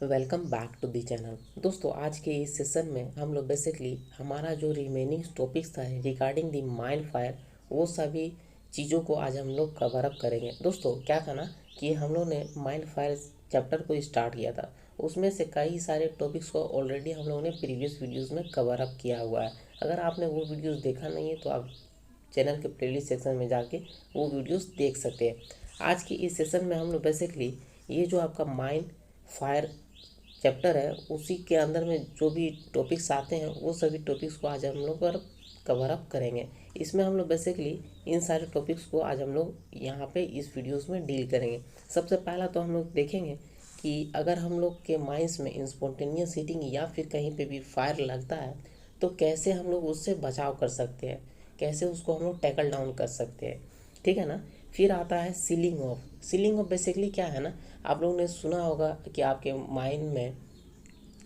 Welcome back to the channel. दोस्तों, आज के इस सेशन में हम लोग बेसिकली हमारा जो रिमेनिंग टॉपिक्स था रिगार्डिंग दी माइंड फायर, वो सभी चीज़ों को आज हम लोग कवर अप करेंगे। दोस्तों, क्या था ना कि हम लोग ने माइंड फायर चैप्टर को स्टार्ट किया था, उसमें से कई सारे टॉपिक्स को ऑलरेडी हम लोगों ने प्रीवियस वीडियोज़ में कवर अप किया हुआ है। अगर आपने वो वीडियोज़ देखा नहीं है तो आप चैनल के प्लेलिस्ट सेक्शन में जाके वो वीडियोज़ देख सकते हैं। आज की इस सेशन में हम लोग बेसिकली ये जो आपका माइंड फायर चैप्टर है उसी के अंदर में जो भी टॉपिक्स आते हैं वो सभी टॉपिक्स को आज हम लोग कवर अप करेंगे। इसमें हम लोग बेसिकली इन सारे टॉपिक्स को आज हम लोग यहाँ पे इस वीडियोस में डील करेंगे। सबसे पहला तो हम लोग देखेंगे कि अगर हम लोग के माइंड्स में स्पॉन्टेनियस हीटिंग या फिर कहीं पे भी फायर लगता है तो कैसे हम लोग उससे बचाव कर सकते हैं, कैसे उसको हम लोग टैकल डाउन कर सकते हैं, ठीक है ना। फिर आता है ceiling of. Ceiling of basically क्या है ना, आप लोगों ने सुना होगा कि आपके माइंड में,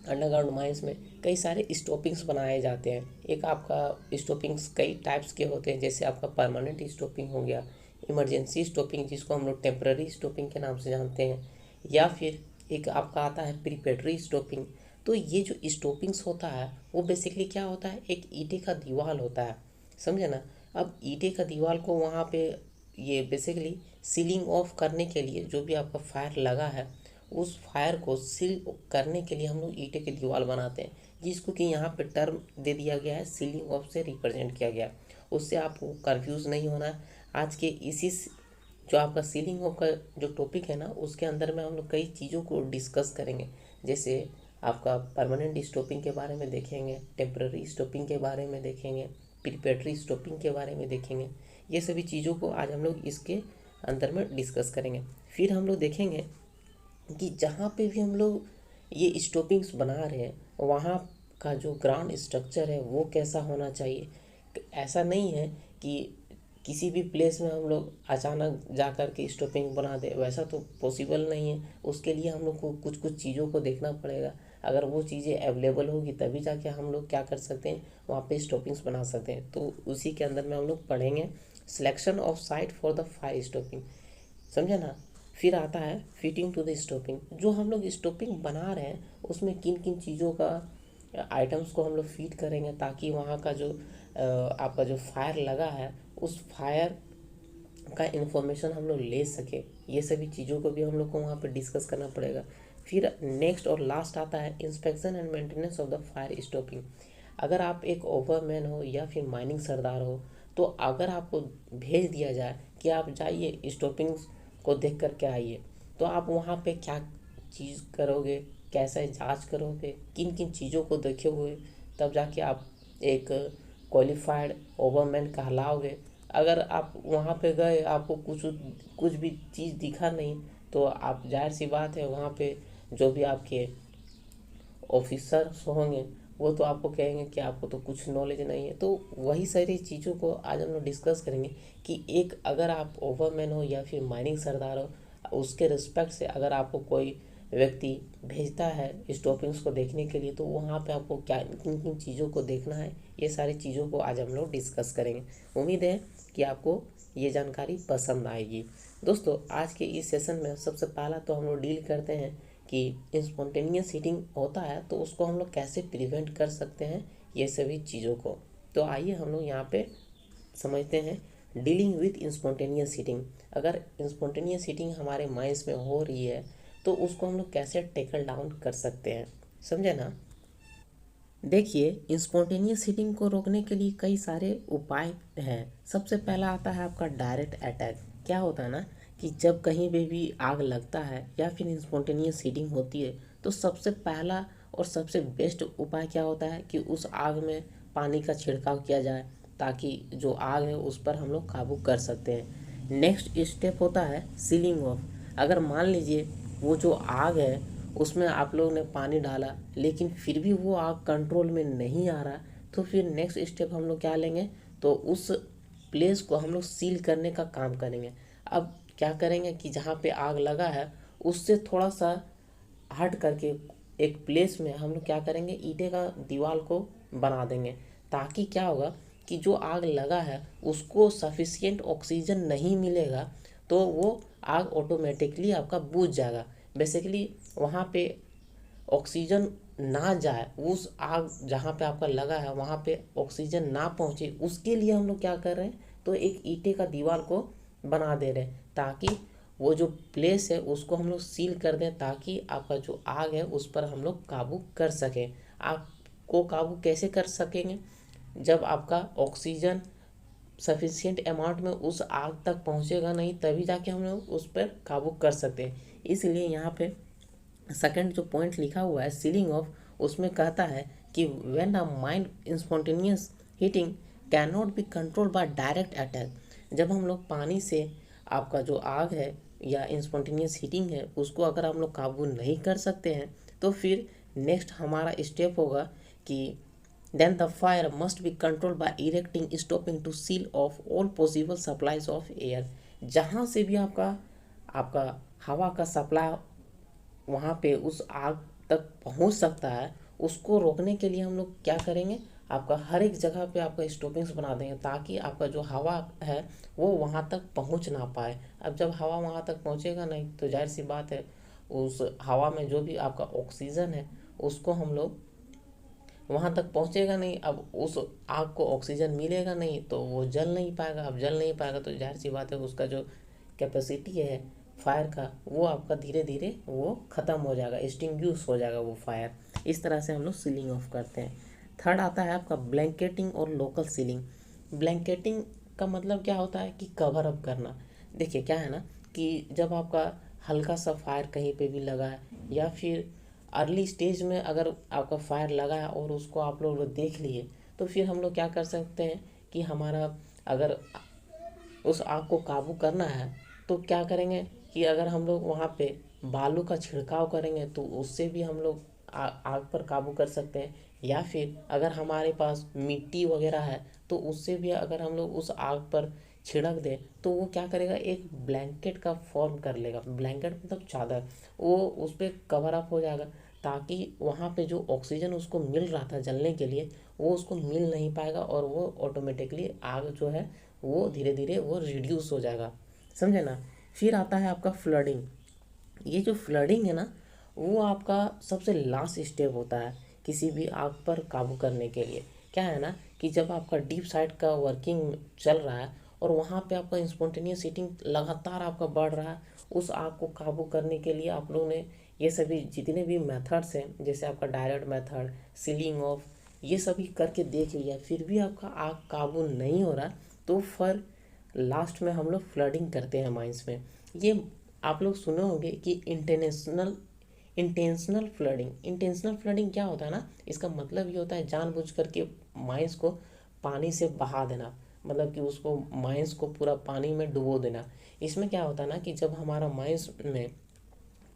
अंडरग्राउंड माइंस में कई सारे स्टॉपिंग्स बनाए जाते हैं। एक आपका स्टॉपिंग्स कई टाइप्स के होते हैं, जैसे आपका परमानेंट स्टॉपिंग हो गया, इमरजेंसी स्टॉपिंग जिसको हम लोग टेम्पररी स्टॉपिंग के नाम से जानते हैं, या फिर एक आपका आता है प्रिपेटरी स्टॉपिंग। तो ये जो स्टॉपिंग्स होता है वो बेसिकली क्या होता है, एक ईंटे का दीवार होता है, समझे ना। अब ईंटे का दीवार को वहाँ पे ये बेसिकली सीलिंग ऑफ करने के लिए जो भी आपका फायर लगा है उस फायर को सील करने के लिए हम लोग ईंटे की दीवार बनाते हैं, जिसको कि यहाँ पे टर्म दे दिया गया है सीलिंग ऑफ से रिप्रेजेंट किया गया है। उससे आपको कंफ्यूज नहीं होना है। आज के इसी जो आपका सीलिंग ऑफ का जो टॉपिक है ना उसके अंदर में हम लोग कई चीज़ों को डिस्कस करेंगे, जैसे आपका परमानेंट स्टॉपिंग के बारे में देखेंगे, टेम्पररी स्टॉपिंग के बारे में देखेंगे, प्रिपेटरी स्टॉपिंग के बारे में देखेंगे। ये सभी चीज़ों को आज हम लोग इसके अंदर में डिस्कस करेंगे। फिर हम लोग देखेंगे कि जहाँ पे भी हम लोग ये स्टॉपिंग्स बना रहे हैं वहाँ का जो ग्राउंड स्ट्रक्चर है वो कैसा होना चाहिए। ऐसा नहीं है कि किसी भी प्लेस में हम लोग अचानक जा कर के स्टॉपिंग बना दे, वैसा तो पॉसिबल नहीं है। उसके लिए हम लोग को कुछ कुछ चीज़ों को देखना पड़ेगा। अगर वो चीज़ें अवेलेबल होगी तभी जाके हम लोग क्या कर सकते हैं, वहाँ पे स्टॉपिंग्स बना सकते हैं। तो उसी के अंदर में हम लोग पढ़ेंगे selection of site for the fire stopping, समझे ना। फिर आता है फिटिंग टू द स्टॉपिंग। जो हम लोग स्टॉपिंग बना रहे हैं उसमें किन किन चीज़ों का आइटम्स को हम लोग फिट करेंगे ताकि वहाँ का जो आपका जो फायर लगा है उस फायर का इन्फॉर्मेशन हम लोग ले सके। ये सभी चीज़ों को भी हम लोग को वहाँ पे डिस्कस करना पड़ेगा। फिर नेक्स्ट और लास्ट आता है inspection and maintenance of the fire stopping. अगर आप एक ओवरमैन हो या फिर माइनिंग सरदार हो तो अगर आपको भेज दिया जाए कि आप जाइए स्टॉपिंग्स को देख कर के आइए, तो आप वहाँ पे क्या चीज़ करोगे, कैसे जांच करोगे, किन किन चीज़ों को देखोगे, तब जाके आप एक क्वालिफाइड ओवरमैन कहलाओगे। अगर आप वहाँ पे गए आपको कुछ कुछ भी चीज़ दिखा नहीं तो आप, जाहिर सी बात है, वहाँ पे जो भी आपके ऑफिसर्स होंगे वो तो आपको कहेंगे कि आपको तो कुछ नॉलेज नहीं है। तो वही सारी चीज़ों को आज हम लोग डिस्कस करेंगे कि एक, अगर आप ओवरमैन हो या फिर माइनिंग सरदार हो, उसके रिस्पेक्ट से अगर आपको कोई व्यक्ति भेजता है स्टॉपिंग्स को देखने के लिए तो वहाँ पे आपको क्या किन किन चीज़ों को देखना है, ये सारी चीज़ों को आज हम लोग डिस्कस करेंगे। उम्मीद है कि आपको ये जानकारी पसंद आएगी। दोस्तों, आज के इस सेशन में सबसे पहला तो हम लोग डील करते हैं कि स्पॉन्टेनियस हीटिंग होता है तो उसको हम लोग कैसे प्रिवेंट कर सकते हैं, ये सभी चीज़ों को। तो आइए हम लोग यहाँ पे समझते हैं डीलिंग विथ स्पॉन्टेनियस हीटिंग। अगर स्पॉन्टेनियस हीटिंग हमारे माइंड्स में हो रही है तो उसको हम लोग कैसे टैकल डाउन कर सकते हैं, समझे ना। देखिए, स्पॉन्टेनियस हीटिंग को रोकने के लिए कई सारे उपाय हैं। सबसे पहला आता है आपका डायरेक्ट अटैक। क्या होता है ना कि जब कहीं पे भी आग लगता है या फिर स्पॉन्टेनियस हीटिंग होती है तो सबसे पहला और सबसे बेस्ट उपाय क्या होता है कि उस आग में पानी का छिड़काव किया जाए ताकि जो आग है उस पर हम लोग काबू कर सकते हैं। नेक्स्ट स्टेप होता है सीलिंग ऑफ। अगर मान लीजिए वो जो आग है उसमें आप लोगों ने पानी डाला लेकिन फिर भी वो आग कंट्रोल में नहीं आ रहा, तो फिर नेक्स्ट स्टेप हम लोग क्या लेंगे, तो उस प्लेस को हम लोग सील करने का काम करेंगे। अब क्या करेंगे कि जहाँ पे आग लगा है उससे थोड़ा सा हट करके एक प्लेस में हम लोग क्या करेंगे, ईंटे का दीवार को बना देंगे, ताकि क्या होगा कि जो आग लगा है उसको सफिशिएंट ऑक्सीजन नहीं मिलेगा तो वो आग ऑटोमेटिकली आपका बुझ जाएगा। बेसिकली वहाँ पे ऑक्सीजन ना जाए, उस आग जहाँ पे आपका लगा है वहाँ पे ऑक्सीजन ना पहुँचे, उसके लिए हम लोग क्या कर रहे हैं, तो एक ईंटे का दीवार को बना दे रहे हैं ताकि वो जो प्लेस है उसको हम लोग सील कर दें, ताकि आपका जो आग है उस पर हम लोग काबू कर सकें। आग को काबू कैसे कर सकेंगे, जब आपका ऑक्सीजन सफिशिएंट अमाउंट में उस आग तक पहुंचेगा नहीं, तभी जाके हम लोग उस पर काबू कर सकते हैं। इसलिए यहाँ पे सेकंड जो पॉइंट लिखा हुआ है सीलिंग ऑफ, उसमें कहता है कि when a mind spontaneous heating can not be control by direct attack, जब हम लोग पानी से आपका जो आग है या स्पॉन्टेनियस हीटिंग है उसको अगर हम लोग काबू नहीं कर सकते हैं, तो फिर नेक्स्ट हमारा स्टेप होगा कि then the fire must be controlled by erecting stopping to seal off all possible supplies of air। जहाँ से भी आपका आपका हवा का सप्लाई वहाँ पे उस आग तक पहुँच सकता है, उसको रोकने के लिए हम लोग क्या करेंगे, आपका हर एक जगह पे आपका स्टॉपिंग्स बना देंगे ताकि आपका जो हवा है वो वहाँ तक पहुँच ना पाए। अब जब हवा वहाँ तक पहुँचेगा नहीं तो जाहिर सी बात है उस हवा में जो भी आपका ऑक्सीजन है उसको हम लोग वहाँ तक पहुँचेगा नहीं। अब उस आग को ऑक्सीजन मिलेगा नहीं तो वो जल नहीं पाएगा। अब जल नहीं पाएगा तो जाहिर सी बात है उसका जो कैपेसिटी है फायर का वो आपका धीरे धीरे वो ख़त्म हो जाएगा, एक्सटिंग्विश हो जाएगा वो फायर। इस तरह से हम लोग सीलिंग ऑफ करते हैं। थर्ड आता है आपका ब्लैंकेटिंग और लोकल सीलिंग। ब्लैंकेटिंग का मतलब क्या होता है कि कवर अप करना। देखिए क्या है ना कि जब आपका हल्का सा फायर कहीं पे भी लगा है या फिर अर्ली स्टेज में अगर आपका फायर लगा है और उसको आप लोग देख लिए, तो फिर हम लोग क्या कर सकते हैं कि हमारा अगर उस आग को काबू करना है तो क्या करेंगे कि अगर हम लोग वहाँ पे बालू का छिड़काव करेंगे तो उससे भी हम लोग आग पर काबू कर सकते हैं। या फिर अगर हमारे पास मिट्टी वगैरह है तो उससे भी अगर हम लोग उस आग पर छिड़क दें तो वो क्या करेगा, एक ब्लैंकेट का फॉर्म कर लेगा। ब्लैंकेट मतलब चादर, वो उस पर कवर अप हो जाएगा ताकि वहाँ पे जो ऑक्सीजन उसको मिल रहा था जलने के लिए वो उसको मिल नहीं पाएगा और वो ऑटोमेटिकली आग जो है वो धीरे धीरे वो रिड्यूस हो जाएगा। समझे ना। फिर आता है आपका फ्लडिंग। ये जो फ्लडिंग है ना वो आपका सबसे लास्ट स्टेप होता है किसी भी आग पर काबू करने के लिए। क्या है ना कि जब आपका डीप साइड का वर्किंग चल रहा है और वहाँ पे आपका स्पॉन्टेनियस हीटिंग लगातार आपका बढ़ रहा है, उस आग को काबू करने के लिए आप लोगों ने ये सभी जितने भी मेथड्स हैं जैसे आपका डायरेक्ट मेथड, सीलिंग ऑफ, ये सभी करके देख लिया, फिर भी आपका आग काबू नहीं हो रहा, तो फिर लास्ट में हम लोग फ्लडिंग करते हैं माइंस में। ये आप लोग सुने होंगे कि इंटेंशनल फ्लडिंग। इंटेंशनल फ्लडिंग क्या होता है ना, इसका मतलब ये होता है जानबूझ करके माइंस को पानी से बहा देना, मतलब कि उसको माइंस को पूरा पानी में डुबो देना। इसमें क्या होता है ना कि जब हमारा माइंस में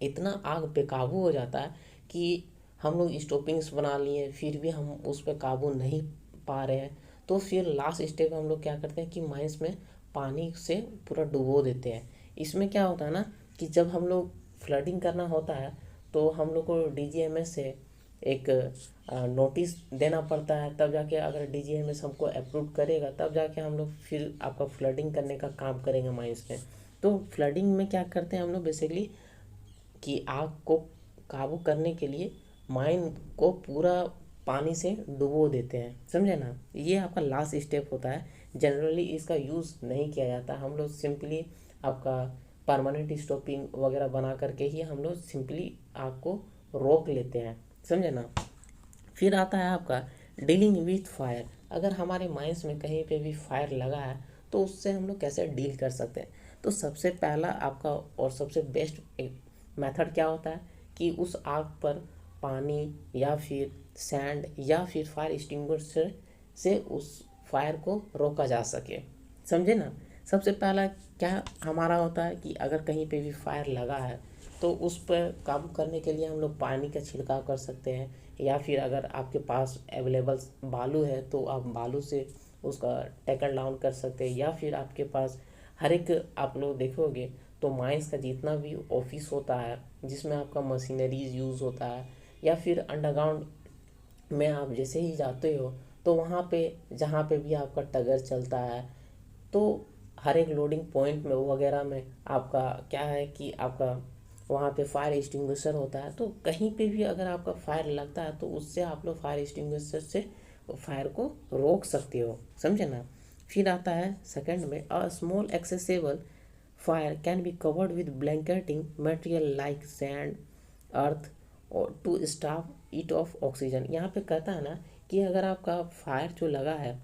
इतना आग पे काबू हो जाता है कि हम लोग स्टॉपिंग्स बना लिए फिर भी हम उस पर काबू नहीं पा रहे हैं, तो फिर लास्ट स्टेप हम लोग क्या करते हैं कि माइंस में पानी से पूरा डुबो देते हैं। इसमें क्या होता है ना कि जब हम लोग फ्लडिंग करना होता है तो हम लोग को डीजीएमएस से एक नोटिस देना पड़ता है, तब जाके अगर डीजीएमएस हमको अप्रूव करेगा तब जाके हम लोग फिर आपका फ्लडिंग करने का काम करेंगे माइंस में। तो फ्लडिंग में क्या करते हैं हम लोग बेसिकली कि आग को काबू करने के लिए माइन को पूरा पानी से डुबो देते हैं। समझे ना। ये आपका लास्ट स्टेप होता है। जनरली इसका यूज़ नहीं किया जाता, हम लोग सिंपली आपका परमानेंट स्टॉपिंग वगैरह बना करके ही हम लोग सिंपली आग को रोक लेते हैं। समझे ना। फिर आता है आपका डीलिंग विथ फायर। अगर हमारे माइंस में कहीं पे भी फायर लगा है तो उससे हम लोग कैसे डील कर सकते हैं। तो सबसे पहला आपका और सबसे बेस्ट मेथड क्या होता है कि उस आग पर पानी या फिर सैंड या फिर फायर एक्सटिंग्विशर से उस फायर को रोका जा सके। समझे ना। सबसे पहला क्या हमारा होता है कि अगर कहीं पे भी फायर लगा है तो उस पर काबू करने के लिए हम लोग पानी का छिड़काव कर सकते हैं, या फिर अगर आपके पास अवेलेबल बालू है तो आप बालू से उसका टैकल डाउन कर सकते हैं, या फिर आपके पास हर एक आप लोग देखोगे तो माइंस का जितना भी ऑफिस होता है जिसमें आपका मशीनरीज यूज़ होता है, या फिर अंडरग्राउंड में आप जैसे ही जाते हो तो वहाँ पे जहाँ पे भी आपका टगर चलता है तो हर एक लोडिंग पॉइंट में वगैरह में आपका क्या है कि आपका वहाँ पे फायर एक्सटिंग्विशर होता है। तो कहीं पे भी अगर आपका फायर लगता है तो उससे आप लोग फायर एक्सटिंग्विशर से फायर को रोक सकते हो, समझे ना। फिर आता है सेकंड में, a small accessible fire can be covered with blanketing material like sand, earth और to stop it off oxygen. यहाँ पे कहता है ना कि अगर आपका फायर जो लगा है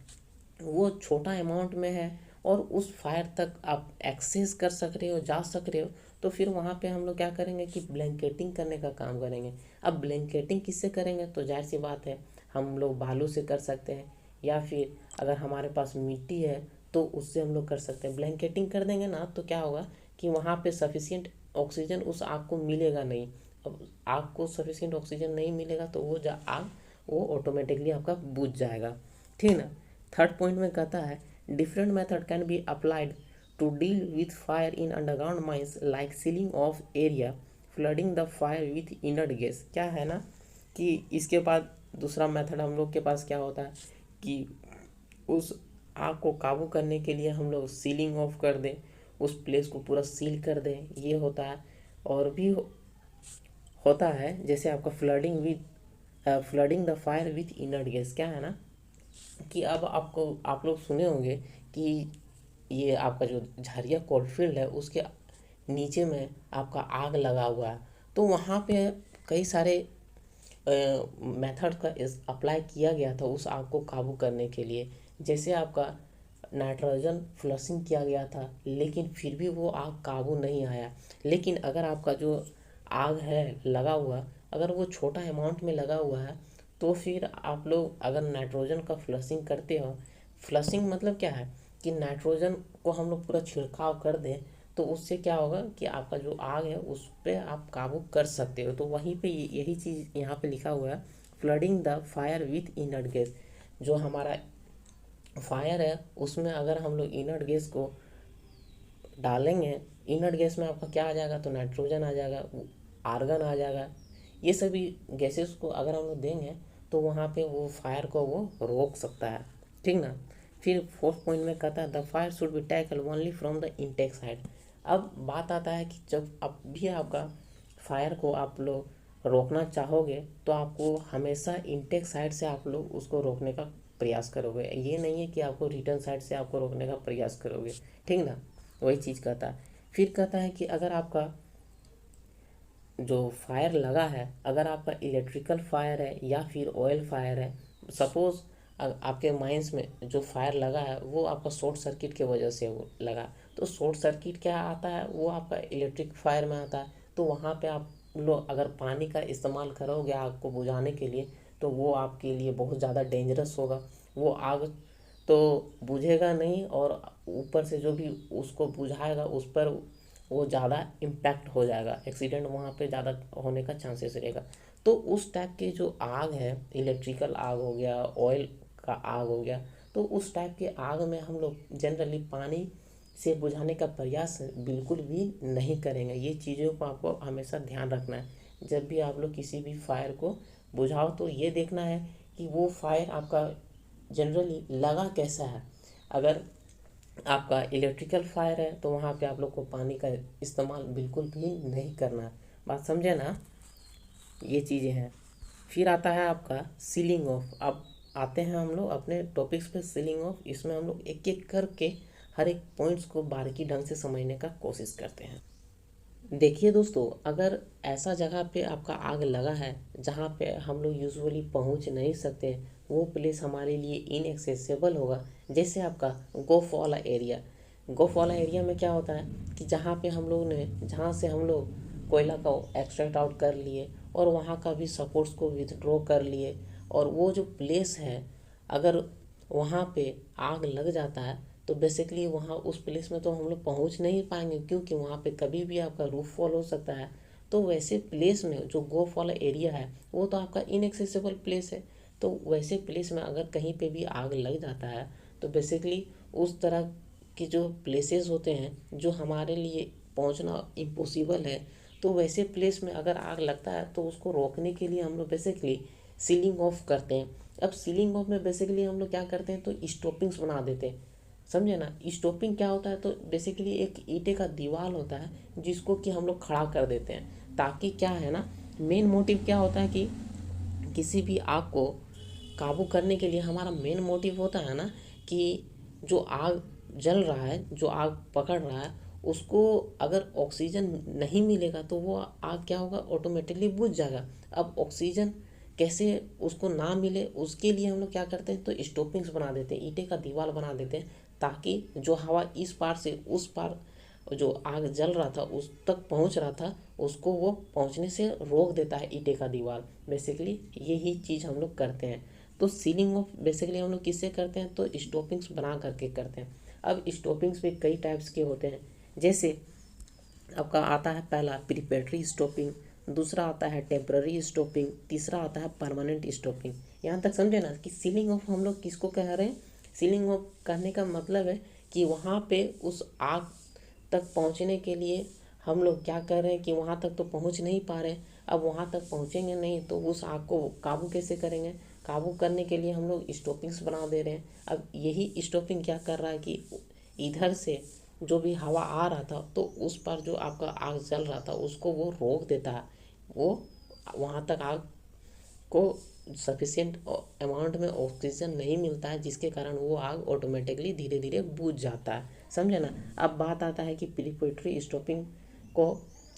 वो छोटा अमाउंट में है और उस फायर तक आप एक्सेस कर सक रहे हो, जा सक रहे हो, तो फिर वहाँ पे हम लोग क्या करेंगे कि ब्लैंकेटिंग करने का काम करेंगे। अब ब्लैंकेटिंग किससे करेंगे, तो जाहिर सी बात है हम लोग बालू से कर सकते हैं, या फिर अगर हमारे पास मिट्टी है तो उससे हम लोग कर सकते हैं। ब्लैंकेटिंग कर देंगे ना तो क्या होगा कि वहाँ पे सफिशिएंट ऑक्सीजन उस आग को मिलेगा नहीं। अब आग को सफिशिएंट ऑक्सीजन नहीं मिलेगा तो वो आग वो ऑटोमेटिकली आपका बुझ जाएगा, ठीक ना। थर्ड पॉइंट में कहता है, different method can be applied to deal with fire in underground mines like sealing of area, flooding the fire with inert gas. क्या है ना कि इसके बाद दूसरा मेथड हम लोग के पास क्या होता है कि उस आग को काबू करने के लिए हम लोग सीलिंग ऑफ कर दें, उस प्लेस को पूरा सील कर दें, ये होता है। और भी होता है जैसे आपका flooding the fire with inert gas. क्या है ना कि अब आप लोग सुने होंगे कि ये आपका जो झारिया कोलफील्ड है उसके नीचे में आपका आग लगा हुआ है, तो वहाँ पे कई सारे मेथड का अप्लाई किया गया था उस आग को काबू करने के लिए। जैसे आपका नाइट्रोजन फ्लशिंग किया गया था, लेकिन फिर भी वो आग काबू नहीं आया। लेकिन अगर आपका जो आग है लगा हुआ, अगर वो छोटा अमाउंट में लगा हुआ है, तो फिर आप लोग अगर नाइट्रोजन का फ्लशिंग करते हो, फ्लशिंग मतलब क्या है कि नाइट्रोजन को हम लोग पूरा छिड़काव कर दें, तो उससे क्या होगा कि आपका जो आग है उस पर आप काबू कर सकते हो। तो वहीं पे यही चीज़ यहाँ पे लिखा हुआ है, flooding the fire with inert gas. जो हमारा फायर है उसमें अगर हम लोग इनर्ट गैस को डालेंगे, इनर्ट गैस में आपका क्या आ जाएगा, तो नाइट्रोजन आ जाएगा, आर्गन आ जाएगा, ये सभी गैसेस को अगर हम लोग देंगे तो वहाँ पे वो फायर को वो रोक सकता है, ठीक ना। फिर फोर्थ पॉइंट में कहता है, the fire should be tackle only from the intake side. अब बात आता है कि जब अब भी आपका फायर को आप लोग रोकना चाहोगे तो आपको हमेशा इंटेक साइड से आप लोग उसको रोकने का प्रयास करोगे। ये नहीं है कि आपको रिटर्न साइड से आपको रोकने का प्रयास करोगे, ठीक ना। वही चीज़ कहता है। फिर कहता है कि अगर आपका जो फायर लगा है, अगर आपका इलेक्ट्रिकल फायर है या फिर ऑयल फायर है, सपोज़ आपके माइंस में जो फायर लगा है वो आपका शॉर्ट सर्किट के वजह से वो लगा, तो शॉर्ट सर्किट क्या आता है, वो आपका इलेक्ट्रिक फायर में आता है। तो वहाँ पे आप लोग अगर पानी का इस्तेमाल करोगे आग को बुझाने के लिए, तो वो आपके लिए बहुत ज़्यादा डेंजरस होगा। वो आग तो बुझेगा नहीं, और ऊपर से जो भी उसको बुझाएगा उस पर वो ज़्यादा इम्पैक्ट हो जाएगा, एक्सीडेंट वहाँ पे ज़्यादा होने का चांसेस रहेगा। तो उस टाइप के जो आग है, इलेक्ट्रिकल आग हो गया, ऑयल का आग हो गया, तो उस टाइप के आग में हम लोग जनरली पानी से बुझाने का प्रयास बिल्कुल भी नहीं करेंगे। ये चीज़ों को आपको हमेशा ध्यान रखना है। जब भी आप लोग किसी भी फायर को बुझाओ तो ये देखना है कि वो फायर आपका जनरली लगा कैसा है। अगर आपका इलेक्ट्रिकल फायर है तो वहाँ पे आप लोग को पानी का इस्तेमाल बिल्कुल भी नहीं करना है, बात समझे ना। ये चीज़ें हैं। फिर आता है आपका सीलिंग ऑफ। अब आते हैं हम लोग अपने टॉपिक्स पे, सीलिंग ऑफ। इसमें हम लोग एक एक करके हर एक पॉइंट्स को बारीकी ढंग से समझने का कोशिश करते हैं। देखिए दोस्तों, अगर ऐसा जगह पे आपका आग लगा है जहाँ पे हम लोग यूजुअली पहुँच नहीं सकते, वो प्लेस हमारे लिए इनएक्सेसिबल होगा। जैसे आपका गोफ वाला एरिया। गोफ वाला एरिया में क्या होता है कि जहाँ पे हम लोग ने जहाँ से हम लोग कोयला का एक्सट्रैक्ट आउट कर लिए और वहाँ का भी सपोर्ट्स को विथड्रॉ कर लिए, और वो जो प्लेस है अगर वहाँ पे आग लग जाता है तो बेसिकली वहाँ उस प्लेस में तो हम लोग पहुँच नहीं पाएंगे, क्योंकि वहाँ पे कभी भी आपका रूफ फॉल हो सकता है। तो वैसे प्लेस में जो गोफ वाला एरिया है वो तो आपका इनएक्सेसिबल प्लेस है। तो वैसे प्लेस में अगर कहीं पे भी आग लग जाता है तो बेसिकली उस तरह के जो प्लेसेस होते हैं जो हमारे लिए पहुँचना इम्पॉसिबल है, तो वैसे प्लेस में अगर आग लगता है तो उसको रोकने के लिए हम लोग बेसिकली सीलिंग ऑफ करते हैं। अब सीलिंग ऑफ में बेसिकली हम लोग क्या करते हैं, तो स्टॉपिंग्स बना देते हैं। समझे ना। स्टॉपिंग क्या होता है, तो बेसिकली एक ईंटे का दीवार होता है जिसको कि हम लोग खड़ा कर देते हैं, ताकि क्या है ना, मेन मोटिव क्या होता है कि किसी भी आग को काबू करने के लिए हमारा मेन मोटिव होता है ना कि जो आग जल रहा है, जो आग पकड़ रहा है, उसको अगर ऑक्सीजन नहीं मिलेगा तो वो आग क्या होगा, ऑटोमेटिकली बुझ जाएगा। अब ऑक्सीजन कैसे उसको ना मिले, उसके लिए हम लोग क्या करते हैं, तो स्टॉपिंग्स बना देते हैं, ईंटे का दीवार बना देते हैं, ताकि जो हवा इस पार से उस पार जो आग जल रहा था उस तक पहुंच रहा था, उसको वो पहुंचने से रोक देता है ईंटे का दीवार। बेसिकली यही चीज़ हम लोग करते हैं। तो सीलिंग ऑफ बेसिकली हम लोग किससे करते हैं, तो स्टॉपिंग्स बना करके करते हैं। अब स्टॉपिंग्स भी कई टाइप्स के होते हैं, जैसे आपका आता है पहला प्रिपेटरी स्टॉपिंग, दूसरा आता है टेम्पररी स्टॉपिंग, तीसरा आता है परमानेंट स्टॉपिंग। यहाँ तक समझे ना कि सीलिंग ऑफ हम लोग किसको कह रहे हैं। सीलिंग ऑफ कहने का मतलब है कि वहाँ पे उस आग तक पहुँचने के लिए हम लोग क्या कर रहे हैं कि वहाँ तक तो पहुँच नहीं पा रहे। अब वहाँ तक पहुँचेंगे नहीं तो उस आग को काबू कैसे करेंगे। काबू करने के लिए हम लोग स्टॉपिंग्स बना दे रहे हैं। अब यही स्टॉपिंग क्या कर रहा है कि इधर से जो भी हवा आ रहा था तो उस पर जो आपका आग जल रहा था उसको वो रोक देता है। वो वहाँ तक आग को सफिशिएंट अमाउंट में ऑक्सीजन नहीं मिलता है, जिसके कारण वो आग ऑटोमेटिकली धीरे धीरे बुझ जाता है। समझे ना। अब बात आता है कि प्रिपरेटरी स्टॉपिंग को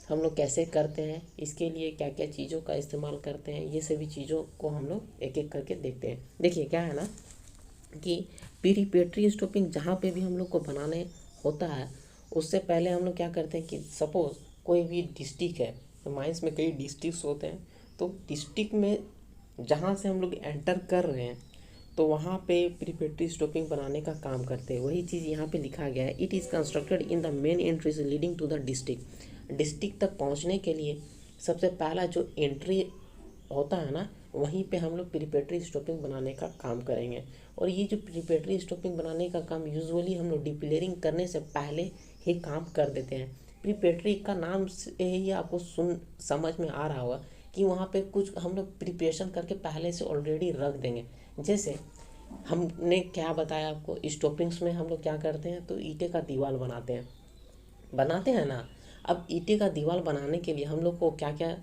हम लोग कैसे करते हैं, इसके लिए क्या क्या चीज़ों का इस्तेमाल करते हैं, ये सभी चीज़ों को हम लोग एक एक करके देखते हैं। देखिए क्या है ना कि प्रिपरेटरी स्टॉपिंग जहाँ पे भी हम लोग को बनाने होता है, उससे पहले हम लोग क्या करते हैं कि सपोज़ कोई भी डिस्ट्रिक्ट है, तो माइंस में कई डिस्ट्रिक्ट्स होते हैं, तो डिस्ट्रिक्ट में जहाँ से हम लोग एंटर कर रहे हैं तो वहाँ पे प्रिपरेटरी स्टॉपिंग बनाने का काम करते हैं। वही चीज़ यहाँ पे लिखा गया है, it is constructed in the main entries leading to the district. District तक पहुँचने के लिए सबसे पहला जो एंट्री होता है ना, वहीं पे हम लोग प्रिपरेटरी स्टॉपिंग बनाने का काम करेंगे। और ये जो प्रिपरेटरी स्टॉपिंग बनाने का काम यूजुअली हम लोग डिक्लेयरिंग करने से पहले ही काम कर देते हैं। प्रिपरेटरी का नाम से ही आपको समझ में आ रहा होगा कि वहाँ पे कुछ हम लोग प्रिपरेशन करके पहले से ऑलरेडी रख देंगे। जैसे हमने क्या बताया आपको, स्टॉपिंग्स में हम लोग क्या करते हैं, तो ईंटे का दीवार बनाते हैं ना। अब ईंटे का दीवार बनाने के लिए हम लोग को क्या क्या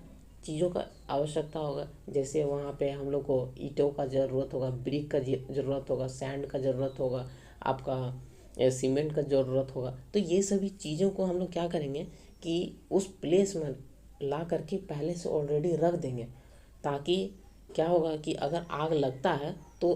चीज़ों का आवश्यकता होगा, जैसे वहाँ पे हम लोग को ईंटों का ज़रूरत होगा, ब्रिक का ज़रूरत होगा, सैंड का ज़रूरत होगा, आपका सीमेंट का ज़रूरत होगा। तो ये सभी चीज़ों को हम लोग क्या करेंगे कि उस प्लेस में ला करके पहले से ऑलरेडी रख देंगे, ताकि क्या होगा कि अगर आग लगता है तो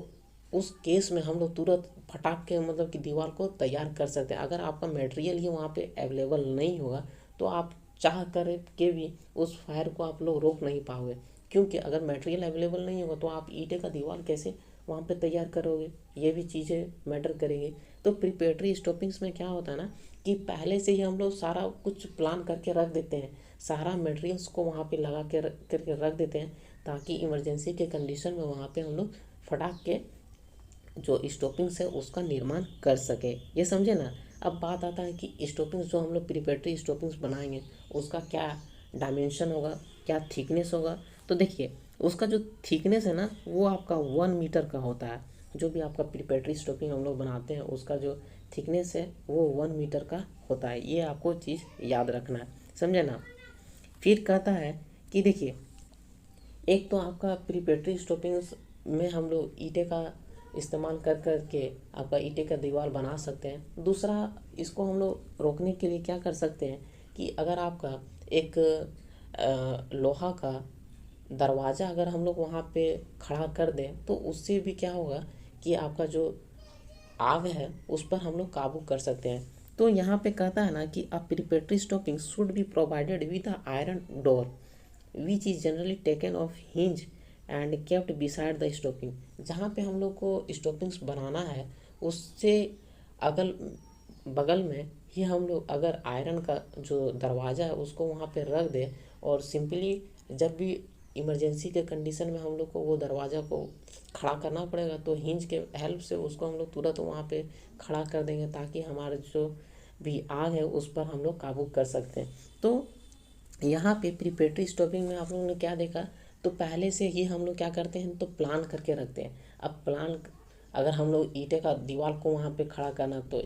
उस केस में हम लोग तुरंत फटाक के मतलब कि दीवार को तैयार कर सकते हैं। अगर आपका मटेरियल ही वहाँ पे अवेलेबल नहीं होगा तो आप चाह कर के भी उस फायर को आप लोग रोक नहीं पाओगे, क्योंकि अगर मटेरियल अवेलेबल नहीं होगा तो आप ईंटे का दीवार कैसे वहाँ पे तैयार करोगे। ये भी चीज़ें मैटर करेंगी। तो प्रिपरेटरी स्टॉपिंग्स में क्या होता है ना कि पहले से ही हम लोग सारा कुछ प्लान करके रख देते हैं, सारा मटेरियल्स को वहाँ पे लगा के करके रख देते हैं, ताकि इमरजेंसी के कंडीशन में वहाँ पे हम लोग फटाक के जो स्टॉपिंग्स है उसका निर्माण कर सके। ये समझे ना। अब बात आता है कि स्टॉपिंग्स जो हम लोग प्रिपरेटरी स्टॉपिंग्स बनाएंगे उसका क्या डायमेंशन होगा, क्या थिकनेस होगा। तो देखिए उसका जो थिकनेस है ना वो आपका 1 मीटर का होता है। जो भी आपका प्रिपरेटरी स्टॉपिंग हम लोग बनाते हैं उसका जो थिकनेस है वो 1 मीटर का होता है। ये आपको चीज़ याद रखना है, समझे ना। फिर कहता है कि देखिए एक तो आपका प्रिपरेटरी स्टॉपिंग्स में हम लोग ईंटे का इस्तेमाल कर कर के आपका ईंटे का दीवार बना सकते हैं। दूसरा इसको हम लोग रोकने के लिए क्या कर सकते हैं कि अगर आपका एक लोहा का दरवाज़ा अगर हम लोग वहाँ पे खड़ा कर दें तो उससे भी क्या होगा कि आपका जो आग है उस पर हम लोग काबू कर सकते हैं। तो यहाँ पे कहता है ना कि a preparatory stopping should be provided with a iron door which is generally taken off hinge and kept beside the stopping. जहाँ पे हम लोग को स्टॉपिंग्स बनाना है उससे अगल बगल में ही हम लोग अगर आयरन का जो दरवाज़ा है उसको वहाँ पे रख दें, और सिंपली जब भी इमरजेंसी के कंडीशन में हम लोग को वो दरवाज़ा को खड़ा करना पड़ेगा तो हिंज के हेल्प से उसको हम लोग तुरंत वहाँ पे खड़ा कर देंगे, ताकि हमारा जो भी आग है उस पर हम लोग काबू कर सकते हैं। तो यहाँ पे प्रिपरेटरी स्टॉपिंग में आप लोगों ने क्या देखा, तो पहले से ही हम लोग क्या करते हैं तो प्लान करके रखते हैं। अब प्लान अगर हम लोग ईंटे का दीवार को वहाँ पे खड़ा करना तो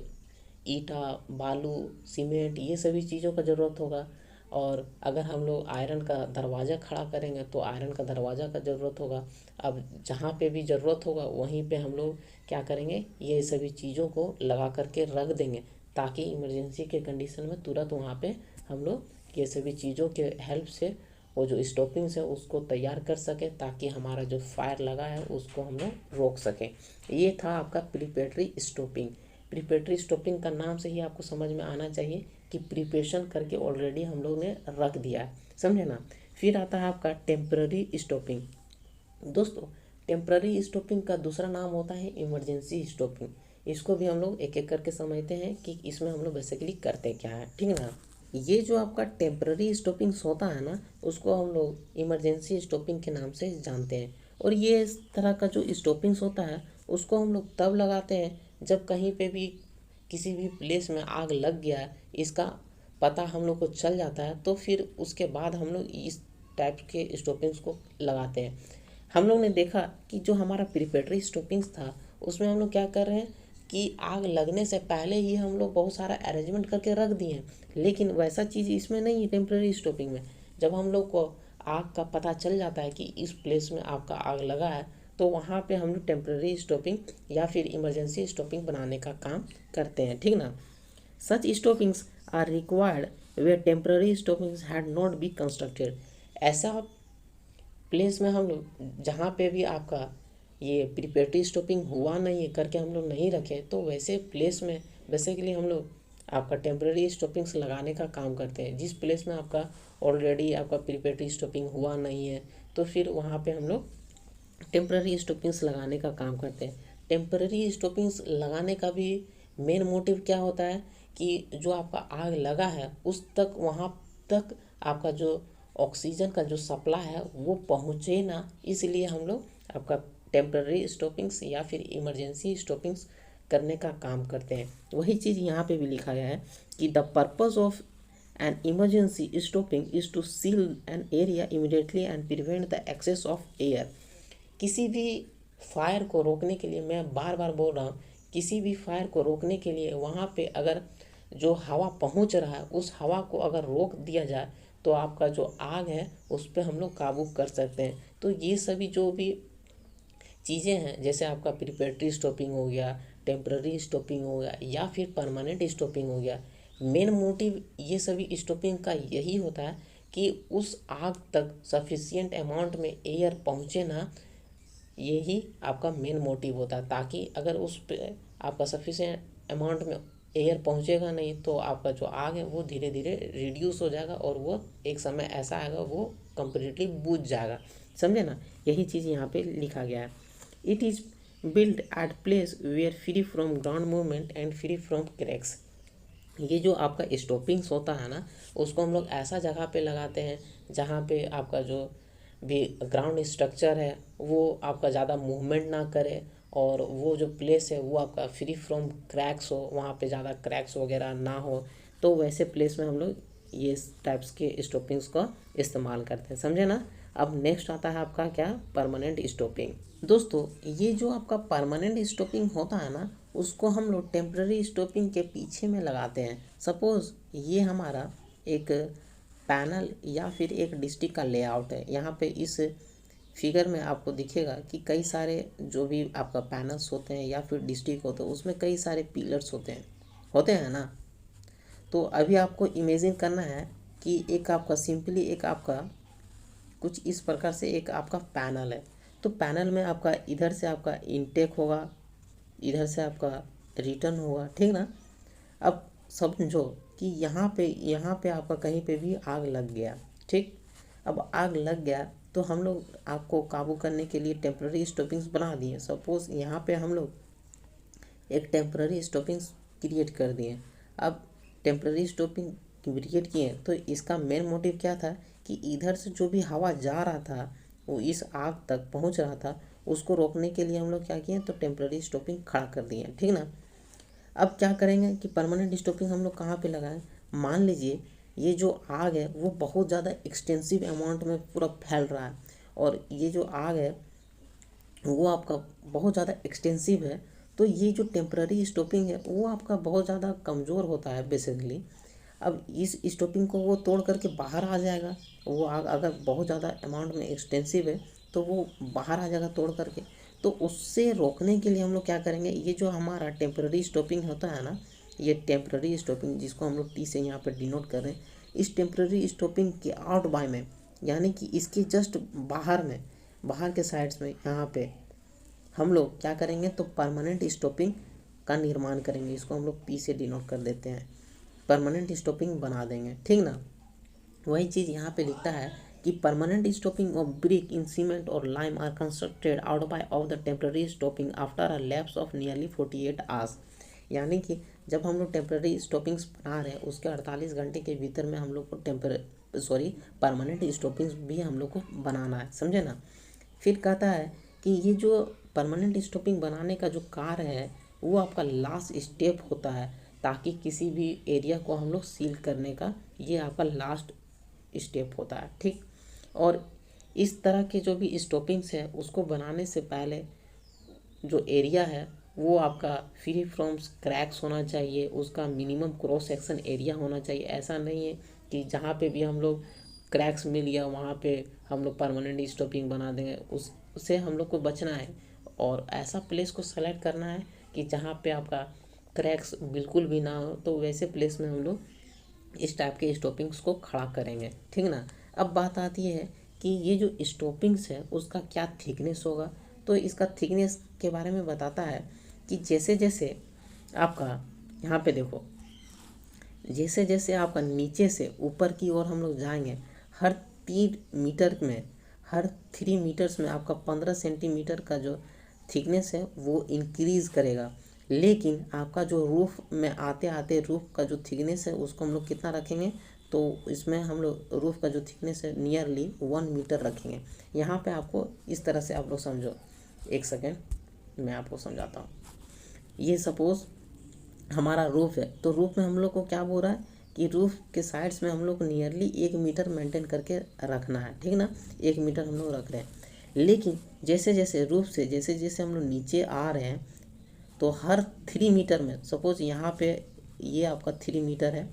ईंटा, बालू, सीमेंट, ये सभी चीज़ों का ज़रूरत होगा। और अगर हम लोग आयरन का दरवाज़ा खड़ा करेंगे तो आयरन का दरवाज़ा का ज़रूरत होगा। अब जहाँ पे भी ज़रूरत होगा वहीं पे हम लोग क्या करेंगे, ये सभी चीज़ों को लगा करके रख देंगे, ताकि इमरजेंसी के कंडीशन में तुरंत वहाँ पे हम लोग ये सभी चीज़ों के हेल्प से वो जो स्टॉपिंग्स है उसको तैयार कर सकें, ताकि हमारा जो फायर लगा है उसको हम लोग रोक सकें। ये था आपका प्रिपरेटरी स्टॉपिंग। प्रिपरेटरी स्टॉपिंग का नाम से ही आपको समझ में आना चाहिए कि प्रिपरेशन करके ऑलरेडी हम लोग ने रख दिया है, समझे ना। फिर आता है आपका टेम्पररी स्टॉपिंग। दोस्तों, टेम्पररी स्टॉपिंग का दूसरा नाम होता है इमरजेंसी स्टॉपिंग। इसको भी हम लोग एक एक करके समझते हैं कि इसमें हम लोग बेसिकली करते क्या है, ठीक है ना। ये जो आपका टेम्पररी स्टॉपिंग्स होता है ना, उसको हम लोग इमरजेंसी स्टॉपिंग के नाम से जानते हैं। और ये इस तरह का जो स्टॉपिंग्स होता है उसको हम लोग तब लगाते हैं जब कहीं पे भी किसी भी प्लेस में आग लग गया है, इसका पता हम लोग को चल जाता है, तो फिर उसके बाद हम लोग इस टाइप के स्टॉपिंग्स को लगाते हैं। हम लोग ने देखा कि जो हमारा प्रिपरेटरी स्टॉपिंग्स था उसमें हम लोग क्या कर रहे हैं कि आग लगने से पहले ही हम लोग बहुत सारा अरेंजमेंट करके रख दिए हैं, लेकिन वैसा चीज़ इसमें नहीं है। टेम्पररी स्टॉपिंग में जब हम लोग को आग का पता चल जाता है कि इस प्लेस में आपका आग लगा है, तो वहाँ पे हम लोग टेम्पररी स्टॉपिंग या फिर इमरजेंसी स्टॉपिंग बनाने का काम करते हैं, ठीक ना। Such stoppings are required where temporary stoppings had not be constructed. ऐसा प्लेस में हम लोग जहाँ पे भी आपका ये प्रिपरेटरी स्टॉपिंग हुआ नहीं है करके हम लोग नहीं रखे, तो वैसे प्लेस में बेसिकली हम लोग आपका टेम्पररी स्टॉपिंग्स लगाने का काम करते हैं। जिस प्लेस में आपका ऑलरेडी आपका प्रिपरेटरी स्टॉपिंग हुआ नहीं है, तो फिर वहाँ पे हम लोग टेम्पररी स्टॉपिंग्स लगाने का काम करते हैं। टेम्पररी स्टॉपिंग्स लगाने का भी मेन मोटिव क्या होता है कि जो आपका आग लगा है उस तक, वहाँ तक आपका जो ऑक्सीजन का जो सप्लाई है वो पहुँचे ना, इसलिए हम लोग आपका टेम्पररी स्टॉपिंग्स या फिर इमरजेंसी स्टॉपिंग्स करने का काम करते हैं। वही चीज़ यहाँ पे भी लिखा गया है कि the purpose of an emergency stopping is to seal an area immediately and prevent the access of air. किसी भी फायर को रोकने के लिए, मैं बार बार बोल रहा हूँ, किसी भी फायर को रोकने के लिए वहाँ पे अगर जो हवा पहुँच रहा है उस हवा को अगर रोक दिया जाए तो आपका जो आग है उस पर हम लोग काबू कर सकते हैं। तो ये सभी जो भी चीज़ें हैं, जैसे आपका प्रिपरेटरी स्टॉपिंग हो गया, टेम्पररी स्टॉपिंग हो गया या फिर परमानेंट स्टॉपिंग हो गया, मेन मोटिव ये सभी स्टॉपिंग का यही होता है कि उस आग तक सफिशिएंट अमाउंट में एयर पहुँचे ना, यही आपका मेन मोटिव होता है। ताकि अगर उस पे आपका सफिशिएंट अमाउंट में एयर पहुंचेगा नहीं तो आपका जो आग है वो धीरे धीरे रिड्यूस हो जाएगा और वो एक समय ऐसा आएगा वो कम्प्लीटली बुझ जाएगा, समझे ना। यही चीज़ यहाँ पे लिखा गया है। It is build at place where free from ground movement and free from cracks. ये जो आपका स्टॉपिंग्स होता है ना, उसको हम लोग ऐसा जगह पे लगाते हैं जहाँ पे आपका जो भी ग्राउंड स्ट्रक्चर है वो आपका ज़्यादा मूवमेंट ना करे, और वो जो प्लेस है वो आपका फ्री फ्रॉम क्रैक्स हो, वहाँ पे ज़्यादा क्रैक्स वगैरह ना हो। तो वैसे प्लेस में हम लोग ये टाइप्स के स्टॉपिंग्स का इस्तेमाल करते हैं, समझे ना। अब नेक्स्ट आता है आपका क्या, परमानेंट स्टॉपिंग। दोस्तों, ये जो आपका परमानेंट स्टॉपिंग होता है ना, उसको हम लोग टेम्पररी स्टॉपिंग के पीछे में लगाते हैं। सपोज़ ये हमारा एक पैनल या फिर एक डिस्ट्रिक्ट का लेआउट है। यहाँ पे इस फिगर में आपको दिखेगा कि कई सारे जो भी आपका पैनल्स होते हैं या फिर डिस्ट्रिक्ट होते हैं उसमें कई सारे पिलर्स होते हैं ना। तो अभी आपको इमेजिन करना है कि एक आपका सिंपली एक आपका कुछ इस प्रकार से एक आपका पैनल है। तो पैनल में आपका इधर से आपका इनटेक होगा, इधर से आपका रिटर्न होगा, ठीक ना। अब समझो कि यहाँ पे आपका कहीं पे भी आग लग गया, ठीक। अब आग लग गया तो हम लोग आपको काबू करने के लिए टेम्पररी स्टॉपिंग्स बना दिए। सपोज़ यहाँ पे हम लोग एक टेम्पररी स्टॉपिंग्स क्रिएट कर दिए। अब टेम्पररी स्टॉपिंग क्रिएट किए तो इसका मेन मोटिव क्या था कि इधर से जो भी हवा जा रहा था वो इस आग तक पहुँच रहा था, उसको रोकने के लिए हम लोग क्या किए, तो टेम्पररी स्टॉपिंग खड़ा कर दिए, ठीक ना। अब क्या करेंगे कि परमानेंट स्टॉपिंग हम लोग कहाँ पे लगाएं। मान लीजिए ये जो आग है वो बहुत ज़्यादा एक्सटेंसिव अमाउंट में पूरा फैल रहा है, और ये जो आग है वो आपका बहुत ज़्यादा एक्सटेंसिव है, तो ये जो टेम्पररी स्टॉपिंग है वो आपका बहुत ज़्यादा कमज़ोर होता है बेसिकली। अब इस स्टॉपिंग को वो तोड़ करके बाहर आ जाएगा, वो अगर बहुत ज़्यादा अमाउंट में एक्सटेंसिव है तो वो बाहर आ जाएगा तोड़ करके। तो उससे रोकने के लिए हम लोग क्या करेंगे, ये जो हमारा टेम्पररी स्टॉपिंग होता है ना, ये टेम्पररी स्टॉपिंग जिसको हम लोग टी से यहाँ पर डिनोट कर रहे हैं, इस टेम्पररी स्टॉपिंग के आउट बाय में, यानी कि इसके जस्ट बाहर में, बाहर के साइड्स में यहाँ पे हम लोग क्या करेंगे, तो परमानेंट स्टॉपिंग का निर्माण करेंगे। इसको हम लोग पी से डिनोट कर देते हैं, परमानेंट स्टॉपिंग बना देंगे, ठीक ना। वही चीज़ यहाँ पे लिखता है कि permanent stopping of brick in cement और lime are constructed out by of the temporary stopping after a lapse of nearly 48 hours. यानी कि जब हम लोग टेम्पररी स्टॉपिंग्स बना रहे हैं उसके 48 घंटे के भीतर में हम लोग को परमानेंट स्टॉपिंग्स भी हम लोग को बनाना है, समझे ना। फिर कहता है कि ये जो परमानेंट स्टॉपिंग बनाने का जो कार्य है वो आपका लास्ट स्टेप होता है, ताकि किसी भी एरिया को हम लोग सील करने का ये आपका लास्ट स्टेप होता है, ठीक। और इस तरह के जो भी स्टॉपिंग्स है उसको बनाने से पहले जो एरिया है वो आपका फ्री फ्रॉम क्रैक्स होना चाहिए, उसका मिनिमम क्रॉस सेक्शन एरिया होना चाहिए। ऐसा नहीं है कि जहाँ पे भी हम लोग क्रैक्स मिल गया वहाँ पे हम लोग परमानेंट स्टॉपिंग बना देंगे, उससे हम लोग को बचना है। और ऐसा प्लेस को सेलेक्ट करना है कि जहाँ पे आपका क्रैक्स बिल्कुल भी ना हो, तो वैसे प्लेस में हम लोग इस टाइप के स्टॉपिंग्स को खड़ा करेंगे, ठीक ना। अब बात आती है कि ये जो स्टॉपिंग्स है उसका क्या थिकनेस होगा। तो इसका थिकनेस के बारे में बताता है कि जैसे जैसे आपका यहाँ पे देखो, जैसे जैसे आपका नीचे से ऊपर की ओर हम लोग जाएंगे, हर 3 मीटर में, हर 3 मीटर्स में आपका 15 सेंटीमीटर का जो थिकनेस है वो इंक्रीज़ करेगा। लेकिन आपका जो रूफ में आते आते रूफ का जो थिकनेस है उसको हम लोग कितना रखेंगे, तो इसमें हम लोग रूफ का जो थिकनेस है नियरली 1 मीटर रखेंगे। यहाँ पे आपको इस तरह से आप लोग समझो, एक सेकेंड मैं आपको समझाता हूँ। ये सपोज़ हमारा रूफ है, तो रूफ में हम लोग को क्या बोल रहा है कि रूफ के साइड्स में हम लोग को नियरली 1 मीटर मेंटेन करके रखना है, ठीक ना। 1 मीटर हम लोग रख रहे हैं, लेकिन जैसे जैसे रूफ से जैसे जैसे हम लोग नीचे आ रहे हैं तो हर 3 मीटर में, सपोज यहाँ पे ये आपका 3 मीटर है,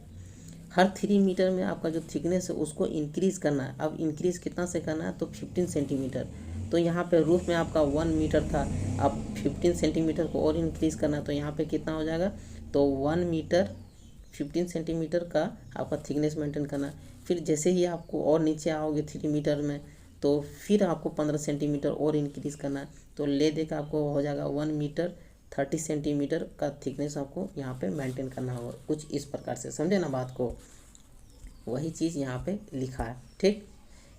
हर 3 मीटर में आपका जो थिकनेस है उसको इंक्रीज़ करना है। अब इंक्रीज़ कितना से करना है, तो 15 सेंटीमीटर। तो यहाँ पे रूफ में आपका 1 मीटर था, अब 15 सेंटीमीटर को और इंक्रीज़ करना है, तो यहाँ पे कितना हो जाएगा, तो 1 मीटर 15 सेंटीमीटर का आपका थिकनेस मेंटेन करना है। फिर जैसे ही आपको और नीचे आओगे 3 मीटर में, तो फिर आपको 15 सेंटीमीटर और इंक्रीज़ करना है, तो ले दे का आपको हो जाएगा 1 मीटर 30 सेंटीमीटर का थिकनेस आपको यहाँ पे मेंटेन करना होगा। कुछ इस प्रकार से समझे ना बात को, वही चीज़ यहाँ पे लिखा है, ठीक।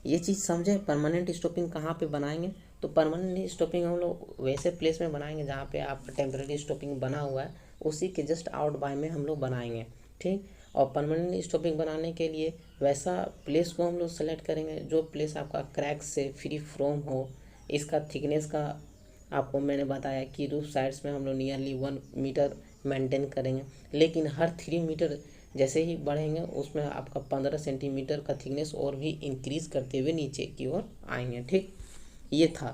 ये चीज़ समझे। परमानेंट स्टॉपिंग कहाँ पे बनाएंगे, तो परमानेंट स्टॉपिंग हम लोग वैसे प्लेस में बनाएंगे जहाँ पे आपका टेम्परेरी स्टॉपिंग बना हुआ है, उसी के जस्ट आउट बाय में हम लोग बनाएंगे, ठीक। और परमानेंट स्टॉपिंग बनाने के लिए वैसा प्लेस को हम लोग सेलेक्ट करेंगे जो प्लेस आपका क्रैक से फ्री फ्रॉम हो। इसका थिकनेस का आपको मैंने बताया कि रूफ साइड्स में हम लोग नियरली 1 मीटर मेंटेन करेंगे, लेकिन हर 3 मीटर जैसे ही बढ़ेंगे उसमें आपका 15 सेंटीमीटर का थिकनेस और भी इंक्रीज़ करते हुए नीचे की ओर आएंगे, ठीक। ये था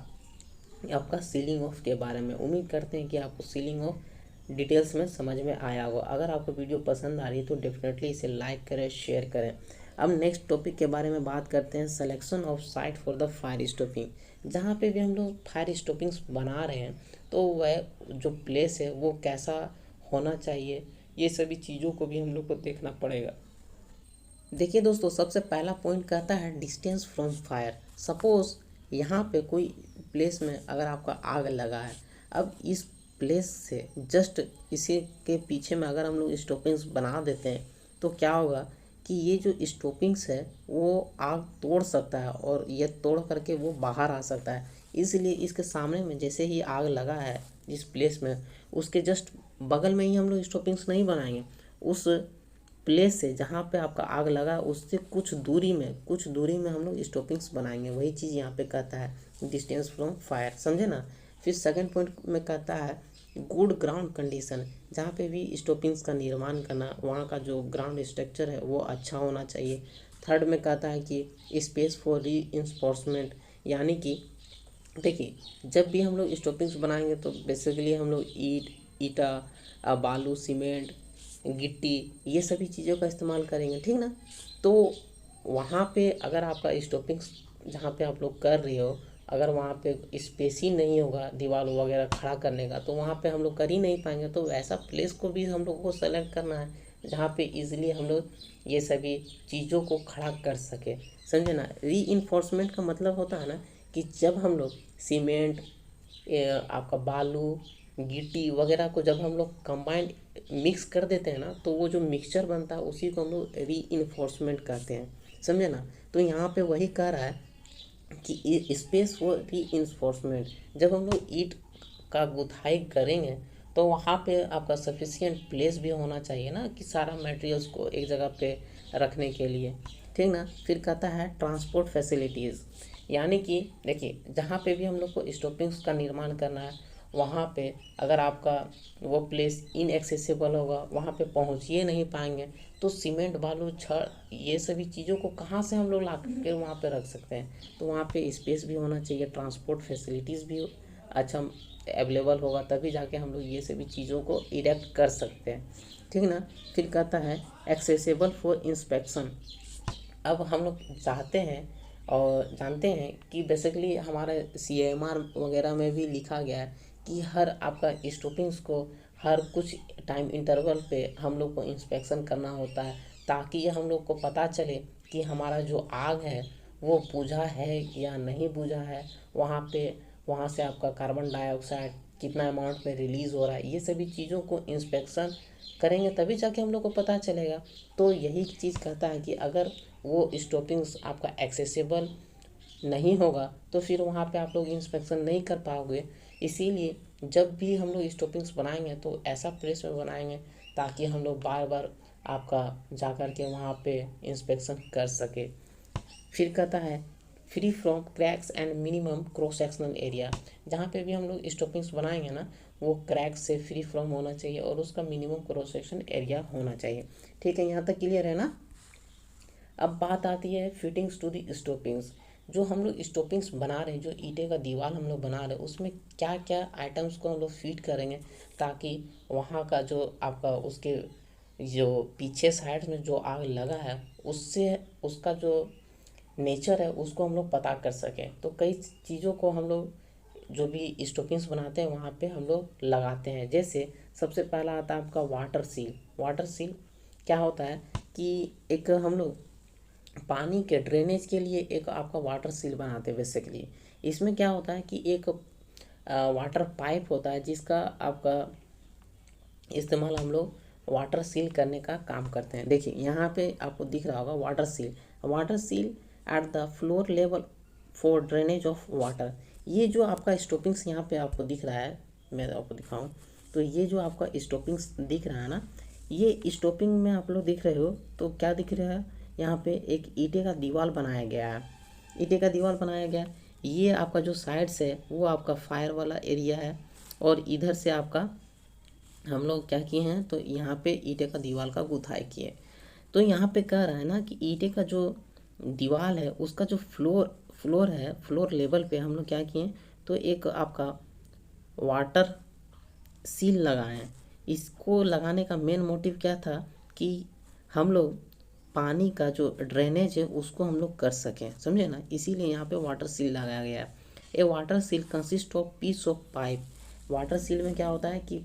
आपका सीलिंग ऑफ के बारे में। उम्मीद करते हैं कि आपको सीलिंग ऑफ डिटेल्स में समझ में आया होगा। अगर आपको वीडियो पसंद आ रही है तो डेफिनेटली इसे लाइक करें, शेयर करें। अब नेक्स्ट टॉपिक के बारे में बात करते हैं, selection of site for the fire stopping. जहाँ पे भी हम लोग फायर स्टॉपिंग्स बना रहे हैं तो वह जो प्लेस है वो कैसा होना चाहिए, ये सभी चीज़ों को भी हम लोग को देखना पड़ेगा। देखिए दोस्तों, सबसे पहला पॉइंट कहता है डिस्टेंस फ्रॉम फायर। सपोज यहाँ पे कोई प्लेस में अगर आपका आग लगा है, अब इस प्लेस से जस्ट इसी के पीछे में अगर हम लोग स्टॉपिंग्स बना देते हैं तो क्या होगा कि ये जो स्टॉपिंग्स है वो आग तोड़ सकता है और ये तोड़ करके वो बाहर आ सकता है। इसलिए इसके सामने में जैसे ही आग लगा है जिस प्लेस में, उसके जस्ट बगल में ही हम लोग स्टॉपिंग्स नहीं बनाएंगे। उस प्लेस से जहाँ पे आपका आग लगा उससे कुछ दूरी में हम लोग स्टॉपिंग्स बनाएंगे। वही चीज़ यहाँ पे कहता है डिस्टेंस फ्रॉम फायर, समझे ना। फिर सेकंड पॉइंट में कहता है गुड ग्राउंड कंडीशन। जहाँ पे भी स्टॉपिंग्स का निर्माण करना वहाँ का जो ग्राउंड स्ट्रक्चर है वो अच्छा होना चाहिए। थर्ड में कहता है कि स्पेस फॉर री इंफोर्समेंट, यानी कि देखिए जब भी हम लोग स्टॉपिंग्स बनाएंगे तो बेसिकली हम लोग ईटा, बालू, सीमेंट, गिट्टी, ये सभी चीज़ों का इस्तेमाल करेंगे, ठीक ना। तो वहाँ पे अगर आपका स्टॉपिंग्स जहाँ पे आप लोग कर रहे हो, अगर वहाँ पे स्पेस ही नहीं होगा दीवार वगैरह खड़ा करने का, तो वहाँ पे हम लोग कर ही नहीं पाएंगे। तो वैसा प्लेस को भी हम लोग को सेलेक्ट करना है जहाँ पे इजीली हम लोग ये सभी चीज़ों को खड़ा कर सके, समझे ना। री का मतलब होता है ना कि जब हम लोग सीमेंट, आपका बालू, गिट्टी वगैरह को जब हम लोग कंबाइंड मिक्स कर देते हैं ना, तो वो जो मिक्सचर बनता है उसी को हम लोग री करते हैं, समझे ना। तो यहाँ पे वही कह रहा है कि स्पेस फॉर री। जब हम लोग ईंट का गुथाई करेंगे तो वहाँ पे आपका सफिशिएंट प्लेस भी होना चाहिए ना, कि सारा मटेरियल्स को एक जगह पे रखने के लिए, ठीक ना। फिर कहता है ट्रांसपोर्ट फैसिलिटीज़, यानी कि देखिए जहाँ पे भी हम लोग को स्टॉपिंग्स का निर्माण करना है, वहाँ पे अगर आपका वो प्लेस इनएक्सेसिबल होगा, वहाँ पे पहुँच ही नहीं पाएंगे, तो सीमेंट, बालू, छड़, ये सभी चीज़ों को कहाँ से हम लोग ला के वहाँ पे रख सकते हैं। तो वहाँ पे स्पेस भी होना चाहिए, ट्रांसपोर्ट फैसिलिटीज़ भी अच्छा अवेलेबल होगा, तभी जाके हम लोग ये सभी चीज़ों को इरेक्ट कर सकते हैं, ठीक ना। फिर कहता है एक्सेसिबल फॉर इंस्पेक्शन। अब हम लोग चाहते हैं और जानते हैं कि बेसिकली हमारे CMR वगैरह में भी लिखा गया है कि हर आपका स्टॉपिंग्स को हर कुछ टाइम इंटरवल पे हम लोग को इंस्पेक्शन करना होता है, ताकि ये हम लोग को पता चले कि हमारा जो आग है वो बुझा है या नहीं बुझा है, वहाँ से आपका कार्बन डाइऑक्साइड कितना अमाउंट में रिलीज़ हो रहा है, ये सभी चीज़ों को इंस्पेक्शन करेंगे तभी जाके हम लोग को पता चलेगा। तो यही चीज़ कहता है कि अगर वो स्टॉपिंग्स आपका एक्सेसिबल नहीं होगा तो फिर वहाँ पे आप लोग इंस्पेक्शन नहीं कर पाओगे। इसीलिए जब भी हम लोग स्टॉपिंग्स बनाएंगे तो ऐसा प्लेस में बनाएंगे ताकि हम लोग बार बार आपका जा कर के वहाँ पे इंस्पेक्शन कर सके। फिर कहता है free from cracks and minimum cross sectional area. जहाँ पे भी हम लोग स्टॉपिंग्स बनाएंगे ना, वो क्रैक्स से फ्री फ्रॉम होना चाहिए और उसका मिनिमम क्रॉस सेक्शन एरिया होना चाहिए, ठीक है। यहाँ तक क्लियर है ना। अब बात आती है फिटिंग्स टू दी स्टॉपिंग्स। जो हम लोग स्टॉपिंग्स बना रहे हैं, जो ईंटे का दीवार हम लोग बना रहे हैं, उसमें क्या क्या आइटम्स को हम लोग फिट करेंगे ताकि वहाँ का जो आपका उसके जो पीछे साइड में जो आग लगा है उससे उसका जो नेचर है उसको हम लोग पता कर सकें। तो कई चीज़ों को हम लोग जो भी स्टॉकिंग्स बनाते हैं वहाँ पे हम लोग लगाते हैं। जैसे सबसे पहला आता है आपका वाटर सील। वाटर सील क्या होता है कि एक हम लोग पानी के ड्रेनेज के लिए एक आपका वाटर सील बनाते हैं बेसिकली। इसमें क्या होता है कि एक वाटर पाइप होता है जिसका आपका इस्तेमाल हम लोग वाटर सील करने का काम करते हैं। देखिए यहाँ पे आपको दिख रहा होगा water seal. Water seal at the floor level for drainage of water. ये जो आपका स्टॉपिंग्स यहाँ पे आपको दिख रहा है, मैं आपको दिखाऊं तो ये जो आपका स्टॉपिंग्स दिख रहा है ना, ये स्टॉपिंग में आप लोग दिख रहे हो तो क्या दिख रहा है, यहाँ पे एक ईंटे का दीवार बनाया गया है। ईंटे का दीवार बनाया गया, ये आपका जो साइड्स है वो आपका फायर वाला एरिया है, और इधर से आपका हम लोग क्या किए हैं तो यहाँ पे ईंटे का दीवार का गुथाई किए। तो यहाँ पे कह रहा है ना कि ईंटे का जो दीवार है उसका जो फ्लोर है, फ्लोर लेवल पे हम लोग क्या किए तो एक आपका वाटर सील लगाए हैं। इसको लगाने का मेन मोटिव क्या था कि हम लोग पानी का जो ड्रेनेज है उसको हम लोग कर सकें, समझे ना। इसीलिए यहाँ पे वाटर सील लगाया गया है। A water seal consist of piece of pipe. Water seal में क्या होता है कि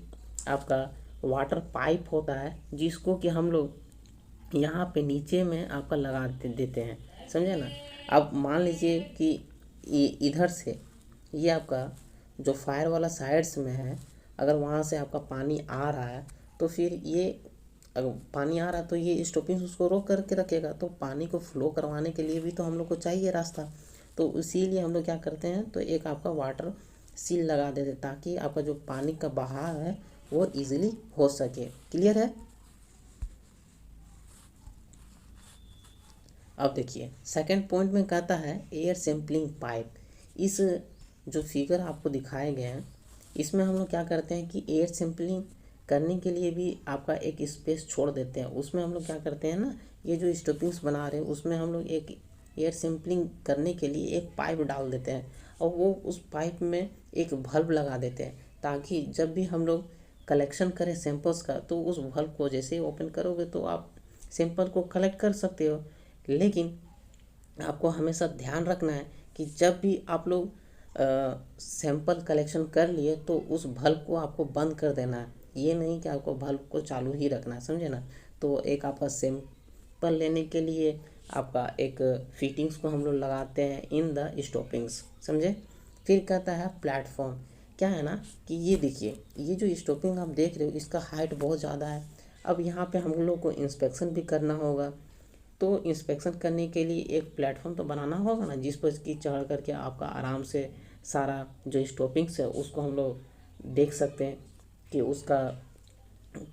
आपका वाटर पाइप होता है जिसको कि हम लोग यहाँ पे नीचे में आपका लगा देते हैं, समझे ना। अब मान लीजिए कि इधर से ये आपका जो फायर वाला साइड्स में है, अगर वहाँ से आपका पानी आ रहा है तो फिर ये अगर पानी आ रहा है तो ये स्टॉपिंग उसको रोक करके रखेगा। तो पानी को फ्लो करवाने के लिए भी तो हम लोग को चाहिए रास्ता, तो इसीलिए हम लोग क्या करते हैं तो एक आपका वाटर सील लगा देते ताकि आपका जो पानी का बहाव है वो इजीली हो सके। क्लियर है। अब देखिए सेकंड पॉइंट में कहता है एयर सैम्पलिंग पाइप। इस जो फिगर आपको दिखाए गए हैं इसमें हम लोग क्या करते हैं कि एयर सैम्पलिंग करने के लिए भी आपका एक स्पेस छोड़ देते हैं। उसमें हम लोग क्या करते हैं ना, ये जो स्टॉपिंग्स बना रहे हैं उसमें हम लोग एक एयर सैम्पलिंग करने के लिए एक पाइप डाल देते हैं। और वो उस पाइप में एक बल्ब लगा देते हैं, ताकि जब भी हम लोग कलेक्शन करें सैंपल्स का तो उस बल्ब को जैसे ही ओपन करोगे तो आप सैंपल को कलेक्ट कर सकते हो। लेकिन आपको हमेशा ध्यान रखना है कि जब भी आप लोग सैंपल कलेक्शन कर लिए तो उस बल्ब को आपको बंद कर देना है, ये नहीं कि आपको बल्ब को चालू ही रखना है, समझे ना। तो एक आपका सैंपल लेने के लिए आपका एक फिटिंग्स को हम लोग लगाते हैं इन द स्टॉपिंग्स, समझे। फिर कहता है प्लेटफॉर्म। क्या है ना कि ये देखिए, ये जो स्टॉपिंग आप देख रहे हो इसका हाइट बहुत ज़्यादा है। अब यहाँ पे हम लोग को इंस्पेक्शन भी करना होगा, तो इंस्पेक्शन करने के लिए एक प्लेटफॉर्म तो बनाना होगा ना, जिस पर कि चढ़ करके आपका आराम से सारा जो स्टॉपिंग्स है उसको हम लोग देख सकते हैं कि उसका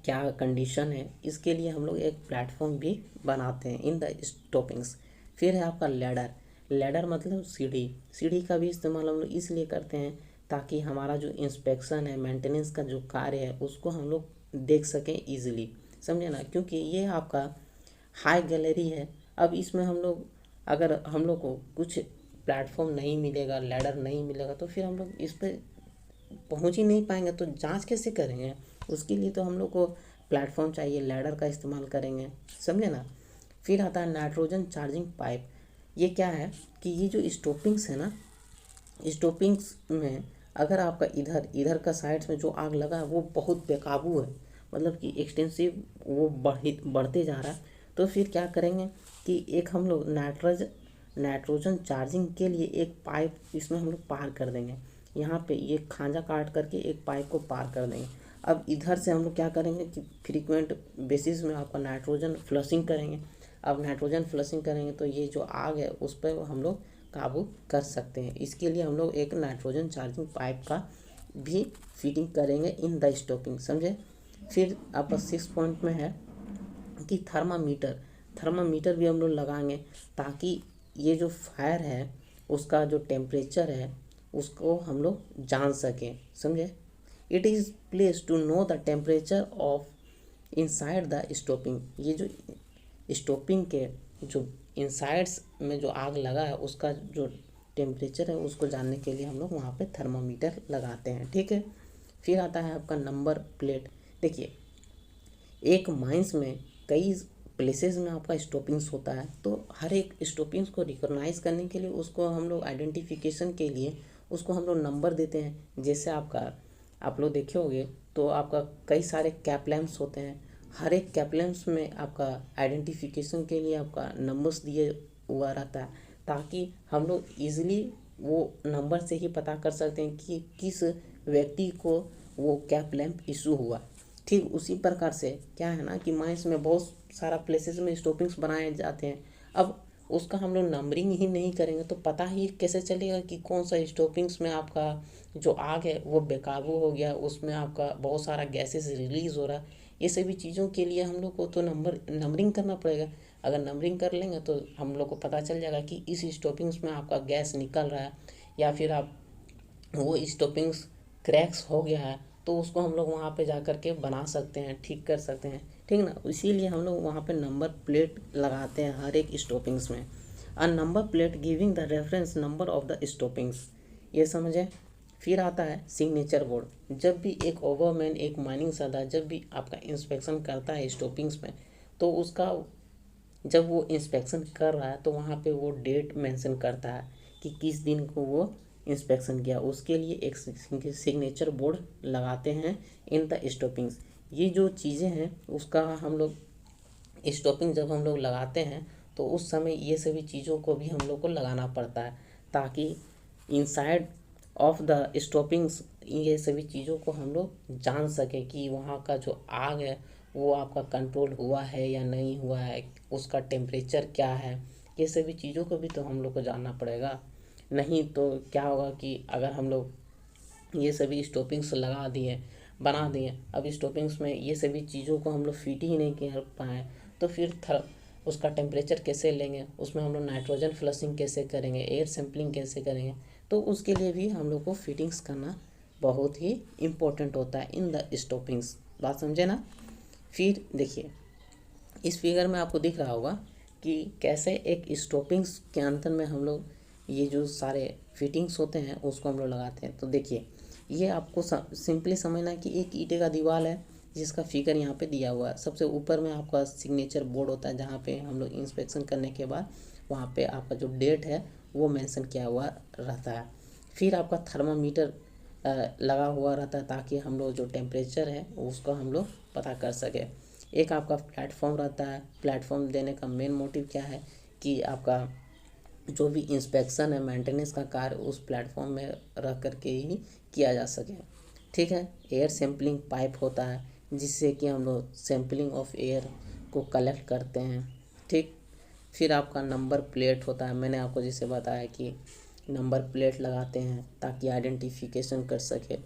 क्या कंडीशन है। इसके लिए हम लोग एक प्लेटफॉर्म भी बनाते हैं इन द स्टॉपिंग्स। फिर है आपका लैडर। लैडर मतलब सीढ़ी। सीढ़ी का भी इस्तेमाल हम लोग इसलिए करते हैं ताकि हमारा जो इंस्पेक्शन है, मेंटेनेंस का जो कार्य है उसको हम लोग देख सकें ईजिली, समझे ना। क्योंकि ये आपका हाई गैलरी है। अब इसमें हम लोग अगर हम लोग को कुछ प्लेटफॉर्म नहीं मिलेगा, लैडर नहीं मिलेगा, तो फिर हम लोग इस पर पहुंच ही नहीं पाएंगे, तो जांच कैसे करेंगे। उसके लिए तो हम लोग को प्लेटफॉर्म चाहिए, लैडर का इस्तेमाल करेंगे, समझे ना। फिर आता है नाइट्रोजन चार्जिंग पाइप। ये क्या है कि ये जो स्टॉपिंग्स है ना, स्टॉपिंग्स में अगर आपका इधर इधर का साइड्स में जो आग लगा है वो बहुत बेकाबू है, मतलब कि एक्सटेंसिव वो बढ़ते जा रहा है। तो फिर क्या करेंगे कि एक हम लोग नाइट्रोजन चार्जिंग के लिए एक पाइप इसमें हम लोग पार कर देंगे। यहाँ पे ये खांजा काट करके एक पाइप को पार कर देंगे। अब इधर से हम लोग क्या करेंगे कि फ्रीक्वेंट बेसिस में आपका नाइट्रोजन फ्लशिंग करेंगे। अब नाइट्रोजन फ्लशिंग करेंगे तो ये जो आग है उस पर हम लोग काबू कर सकते हैं। इसके लिए हम लोग एक नाइट्रोजन चार्जिंग पाइप का भी फिटिंग करेंगे इन द स्टॉपिंग, समझे। फिर आपका 6 पॉइंट में है कि थर्मामीटर। थर्मामीटर भी हम लोग लगाएंगे ताकि ये जो फायर है उसका जो टेम्परेचर है उसको हम लोग जान सकें, समझे। It is place to know the temperature of inside the stopping. ये जो स्टॉपिंग के जो इनसाइड्स में जो आग लगा है उसका जो टेम्परेचर है उसको जानने के लिए हम लोग वहाँ पे थर्मामीटर लगाते हैं, ठीक है। फिर आता है आपका नंबर प्लेट। देखिए, एक माइंस में कई प्लेसेस में आपका स्टॉपिंग्स होता है, तो हर एक स्टॉपिंग्स को रिकॉग्नाइज करने के लिए उसको हम लोग आइडेंटिफिकेशन के लिए उसको हम लोग नंबर देते हैं। जैसे आप लोग देखे होंगे तो आपका कई सारे कैप लैंप्स होते हैं, हर एक कैप लैंप्स में आपका आइडेंटिफिकेशन के लिए आपका नंबर्स दिए हुआ रहता है, ताकि हम लोग ईजिली वो नंबर से ही पता कर सकते हैं कि किस व्यक्ति को वो कैप लैंप इशू हुआ। ठीक उसी प्रकार से क्या है ना कि माइंस में बहुत सारा प्लेसेस में स्टॉपिंग्स बनाए जाते हैं। अब उसका हम लोग नंबरिंग ही नहीं करेंगे तो पता ही कैसे चलेगा कि कौन सा स्टॉपिंग्स में आपका जो आग है वो बेकाबू हो गया, उसमें आपका बहुत सारा गैसेस रिलीज़ हो रहा है। ये सभी चीज़ों के लिए हम लोग को तो नंबरिंग करना पड़ेगा। अगर नंबरिंग कर लेंगे तो हम लोग को पता चल जाएगा कि इस स्टॉपिंग्स में आपका गैस निकल रहा है, या फिर आप वो स्टॉपिंग्स क्रैक्स हो गया है तो उसको हम लोग वहाँ पे जा कर के बना सकते हैं, ठीक कर सकते हैं, ठीक ना। इसीलिए हम लोग वहाँ पे नंबर प्लेट लगाते हैं हर एक स्टॉपिंग्स में। A number plate giving the reference number of the stoppings, ये समझे। फिर आता है सिग्नेचर बोर्ड। जब भी एक ओवरमैन, एक माइनिंग सरदार जब भी आपका इंस्पेक्शन करता है स्टॉपिंग्स में, तो उसका जब वो इंस्पेक्शन कर रहा है तो वहाँ पे वो डेट मेंशन करता है कि किस दिन को वो इंस्पेक्शन किया। उसके लिए एक सिग्नेचर बोर्ड लगाते हैं इन द स्टॉपिंग्स। ये जो चीज़ें हैं उसका हम लोग स्टॉपिंग जब हम लोग लगाते हैं तो उस समय ये सभी चीज़ों को भी हम लोग को लगाना पड़ता है, ताकि इनसाइड ऑफ द स्टॉपिंग्स ये सभी चीज़ों को हम लोग जान सकें कि वहाँ का जो आग है वो आपका कंट्रोल हुआ है या नहीं हुआ है, उसका टेम्परेचर क्या है। ये सभी चीज़ों को भी तो हम लोग को जानना पड़ेगा। नहीं तो क्या होगा कि अगर हम लोग ये सभी स्टॉपिंग्स लगा दिए, बना दिए, अब स्टॉपिंग्स में ये सभी चीज़ों को हम लोग फिट ही नहीं कर पाए तो फिर उसका टेम्परेचर कैसे लेंगे, उसमें हम लोग नाइट्रोजन फ्लशिंग कैसे करेंगे, एयर सैम्पलिंग कैसे करेंगे। तो उसके लिए भी हम लोग को फिटिंग्स करना बहुत ही इम्पोर्टेंट होता है इन द स्टॉपिंग्स, बात समझे ना। फिर देखिए, इस फिगर में आपको दिख रहा होगा कि कैसे एक स्टॉपिंग्स के अंदर में हम लोग ये जो सारे फिटिंग्स होते हैं उसको हम लोग लगाते हैं। तो देखिए, ये आपको सिंपली समझना है कि एक ईंटे का दीवार है जिसका फिगर यहाँ पे दिया हुआ है। सबसे ऊपर में आपका सिग्नेचर बोर्ड होता है जहाँ पे हम लोग इंस्पेक्शन करने के बाद वहाँ पे आपका जो डेट है वो मेंशन किया हुआ रहता है। फिर आपका थर्मामीटर लगा हुआ रहता है ताकि हम लोग जो टेम्परेचर है उसको हम लोग पता कर सके। एक आपका प्लेटफॉर्म रहता है। प्लेटफॉर्म देने का मेन मोटिव क्या है कि आपका जो भी इंस्पेक्शन है, मेंटेनेंस का कार्य उस प्लेटफॉर्म में रह कर के ही किया जा सके। ठीक है। एयर सैम्पलिंग पाइप होता है जिससे कि हम लोग सैम्पलिंग ऑफ एयर को कलेक्ट करते हैं। ठीक। फिर आपका नंबर प्लेट होता है। मैंने आपको जैसे बताया कि नंबर प्लेट लगाते हैं ताकि आइडेंटिफिकेशन कर सके।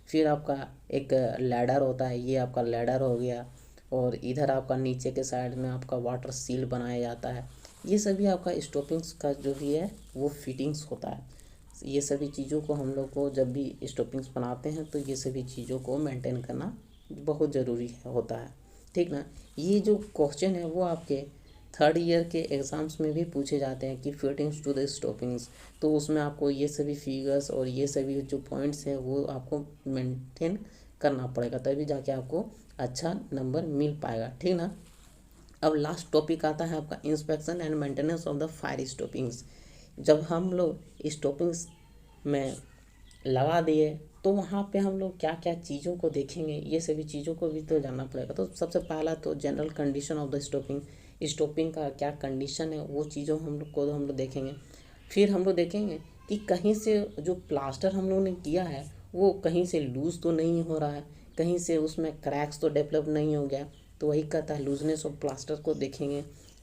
फिर आपका एक लैडर होता है, ये आपका लैडर हो गया। और इधर आपका नीचे के साइड में आपका वाटर सील बनाया जाता है। ये सभी आपका स्टॉपिंग्स का जो भी है वो फिटिंग्स होता है। ये सभी चीज़ों को हम लोग को जब भी स्टॉपिंग्स बनाते हैं तो ये सभी चीज़ों को मेंटेन करना बहुत ज़रूरी होता है। ठीक ना। ये जो क्वेश्चन है वो आपके थर्ड ईयर के एग्ज़ाम्स में भी पूछे जाते हैं कि फिटिंग्स टू द स्टॉपिंग्स। तो उसमें आपको ये सभी फिगर्स और ये सभी जो पॉइंट्स हैं वो आपको मेंटेन करना पड़ेगा, तभी जाके आपको अच्छा नंबर मिल पाएगा। ठीक ना। अब लास्ट टॉपिक आता है आपका inspection and maintenance of the fire stoppings. जब हम लोग स्टॉपिंग्स में लगा दिए तो वहाँ पे हम लोग क्या क्या चीज़ों को देखेंगे, ये सभी चीज़ों को भी तो जानना पड़ेगा। तो सबसे पहला तो general condition of the stopping, stopping का क्या कंडीशन है वो चीज़ों हम लोग देखेंगे। फिर हम लोग देखेंगे कि कहीं से जो प्लास्टर हम लोग ने किया है वो कहीं से लूज़ तो नहीं हो रहा है, कहीं से उसमें क्रैक्स तो डेवलप नहीं हो गया। तो वही कहता है लूजनेस ऑफ प्लास्टर को देखेंगे।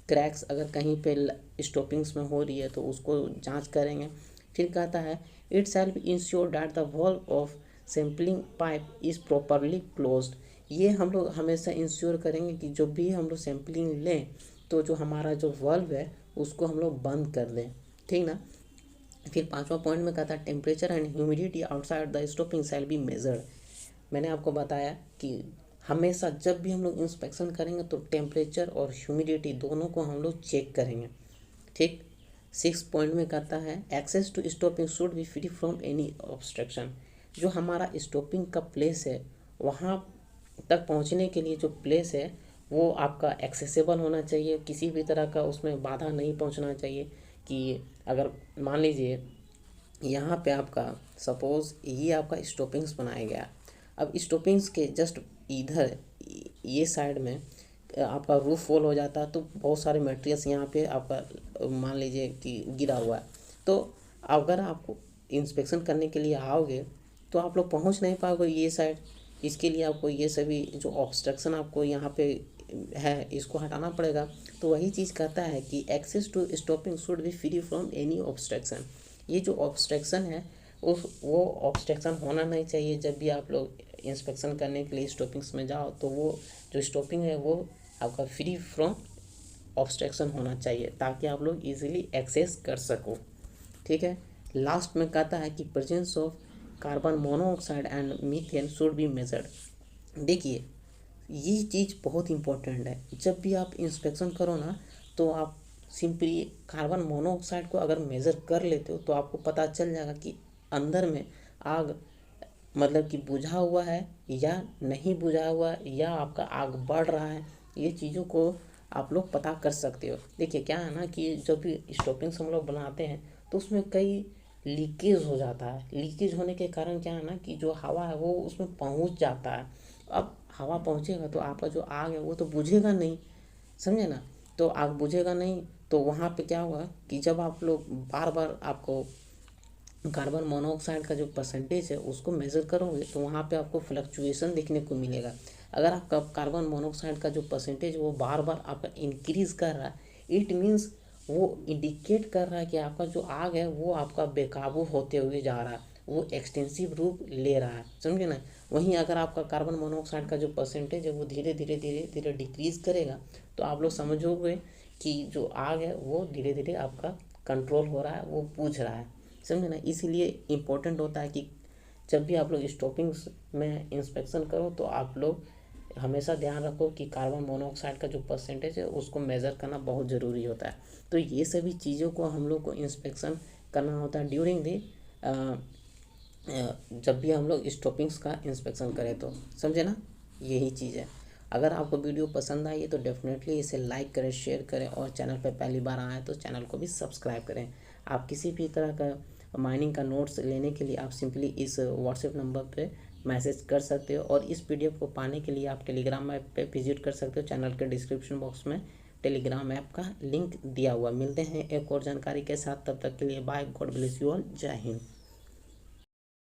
क्रैक्स अगर कहीं पे स्टॉपिंग्स में हो रही है तो उसको जांच करेंगे। फिर कहता है it shall be ensure that the valve of sampling pipe is properly closed. ये हम लोग हमेशा इंश्योर करेंगे कि जब भी हम लोग सैम्पलिंग लें तो जो हमारा जो वॉल्व है उसको हम लोग बंद कर दें। ठीक ना। फिर पांचवा पॉइंट में कहता है temperature and humidity outside the stopping shall be measured. मैंने आपको बताया कि हमेशा जब भी हम लोग इंस्पेक्शन करेंगे तो टेम्परेचर और ह्यूमिडिटी दोनों को हम लोग चेक करेंगे। ठीक। 6 पॉइंट में कहता है access to stopping should be free from any obstruction. जो हमारा स्टॉपिंग का प्लेस है वहाँ तक पहुँचने के लिए जो प्लेस है वो आपका एक्सेसिबल होना चाहिए, किसी भी तरह का उसमें बाधा नहीं पहुँचना चाहिए। कि अगर मान लीजिए यहाँ पे आपका सपोज़ ये आपका स्टॉपिंग्स बनाया गया, अब स्टॉपिंग्स के जस्ट इधर ये साइड में आपका रूफ फॉल हो जाता है तो बहुत सारे मटेरियल्स यहाँ पे आपका मान लीजिए कि गिरा हुआ है। तो अगर आपको इंस्पेक्शन करने के लिए आओगे तो आप लोग पहुँच नहीं पाओगे ये साइड। इसके लिए आपको ये सभी जो ऑब्स्ट्रक्शन आपको यहाँ पे है इसको हटाना पड़ेगा। तो वही चीज़ कहता है कि access to stopping should be free from any obstruction. ये जो ऑब्स्ट्रक्शन है वो ऑब्स्ट्रक्शन होना नहीं चाहिए। जब भी आप लोग इंस्पेक्शन करने के लिए स्टॉपिंग्स में जाओ तो वो जो स्टॉपिंग है वो आपका फ्री फ्रॉम ऑब्स्ट्रक्शन होना चाहिए ताकि आप लोग इजीली एक्सेस कर सको। ठीक है। लास्ट में कहता है कि presence of carbon monoxide and methane should be measured. देखिए ये चीज़ बहुत इंपॉर्टेंट है। जब भी आप इंस्पेक्शन करो ना तो आप सिंपली कार्बन मोनोऑक्साइड को अगर मेज़र कर लेते हो तो आपको पता चल जाएगा कि अंदर में आग मतलब कि बुझा हुआ है या नहीं बुझा हुआ है या आपका आग बढ़ रहा है। ये चीज़ों को आप लोग पता कर सकते हो। देखिए क्या है ना कि जब भी स्टॉपिंग्स हम लोग बनाते हैं तो उसमें कई लीकेज हो जाता है। लीकेज होने के कारण क्या है ना कि जो हवा है वो उसमें पहुंच जाता है। अब हवा पहुंचेगा तो आपका जो आग है वो तो बुझेगा नहीं, समझे ना। तो आग बुझेगा नहीं तो वहाँ पे क्या होगा कि जब आप लोग बार बार आपको कार्बन मोनोऑक्साइड का जो परसेंटेज है उसको मेज़र करोगे तो वहाँ पे आपको फ्लक्चुएशन देखने को मिलेगा। अगर आपका कार्बन मोनोऑक्साइड का जो परसेंटेज वो बार बार आपका इंक्रीज़ कर रहा है, इट मीन्स वो इंडिकेट कर रहा है कि आपका जो आग है वो आपका बेकाबू होते हुए जा रहा है, वो एक्सटेंसिव रूप ले रहा है, समझे ना। वहीं अगर आपका कार्बन मोनोऑक्साइड का जो परसेंटेज है वो धीरे धीरे धीरे धीरे डिक्रीज़ करेगा तो आप लोग समझोगे कि जो आग है वो धीरे धीरे आपका कंट्रोल हो रहा है, वो बुझ रहा है, समझे ना। इसीलिए इम्पोर्टेंट होता है कि जब भी आप लोग स्टॉपिंग्स में इंस्पेक्शन करो तो आप लोग हमेशा ध्यान रखो कि कार्बन मोनोऑक्साइड का जो परसेंटेज है उसको मेज़र करना बहुत ज़रूरी होता है। तो ये सभी चीज़ों को हम लोग को इंस्पेक्शन करना होता है ड्यूरिंग दी जब भी हम लोग इस टॉपिक्स का इंस्पेक्शन करें तो, समझे ना, यही चीज़ है। अगर आपको वीडियो पसंद आई है तो डेफिनेटली इसे लाइक करें, शेयर करें और चैनल पर पहली बार आए तो चैनल को भी सब्सक्राइब करें। आप किसी भी तरह का माइनिंग का नोट्स लेने के लिए आप सिंपली इस व्हाट्सएप नंबर पे मैसेज कर सकते हो और इस पीडीएफ को पाने के लिए आप टेलीग्राम ऐप पे विजिट कर सकते हो। चैनल के डिस्क्रिप्शन बॉक्स में टेलीग्राम ऐप का लिंक दिया हुआ। मिलते हैं एक और जानकारी के साथ, तब तक के लिए bye, God bless you all, जय हिंद।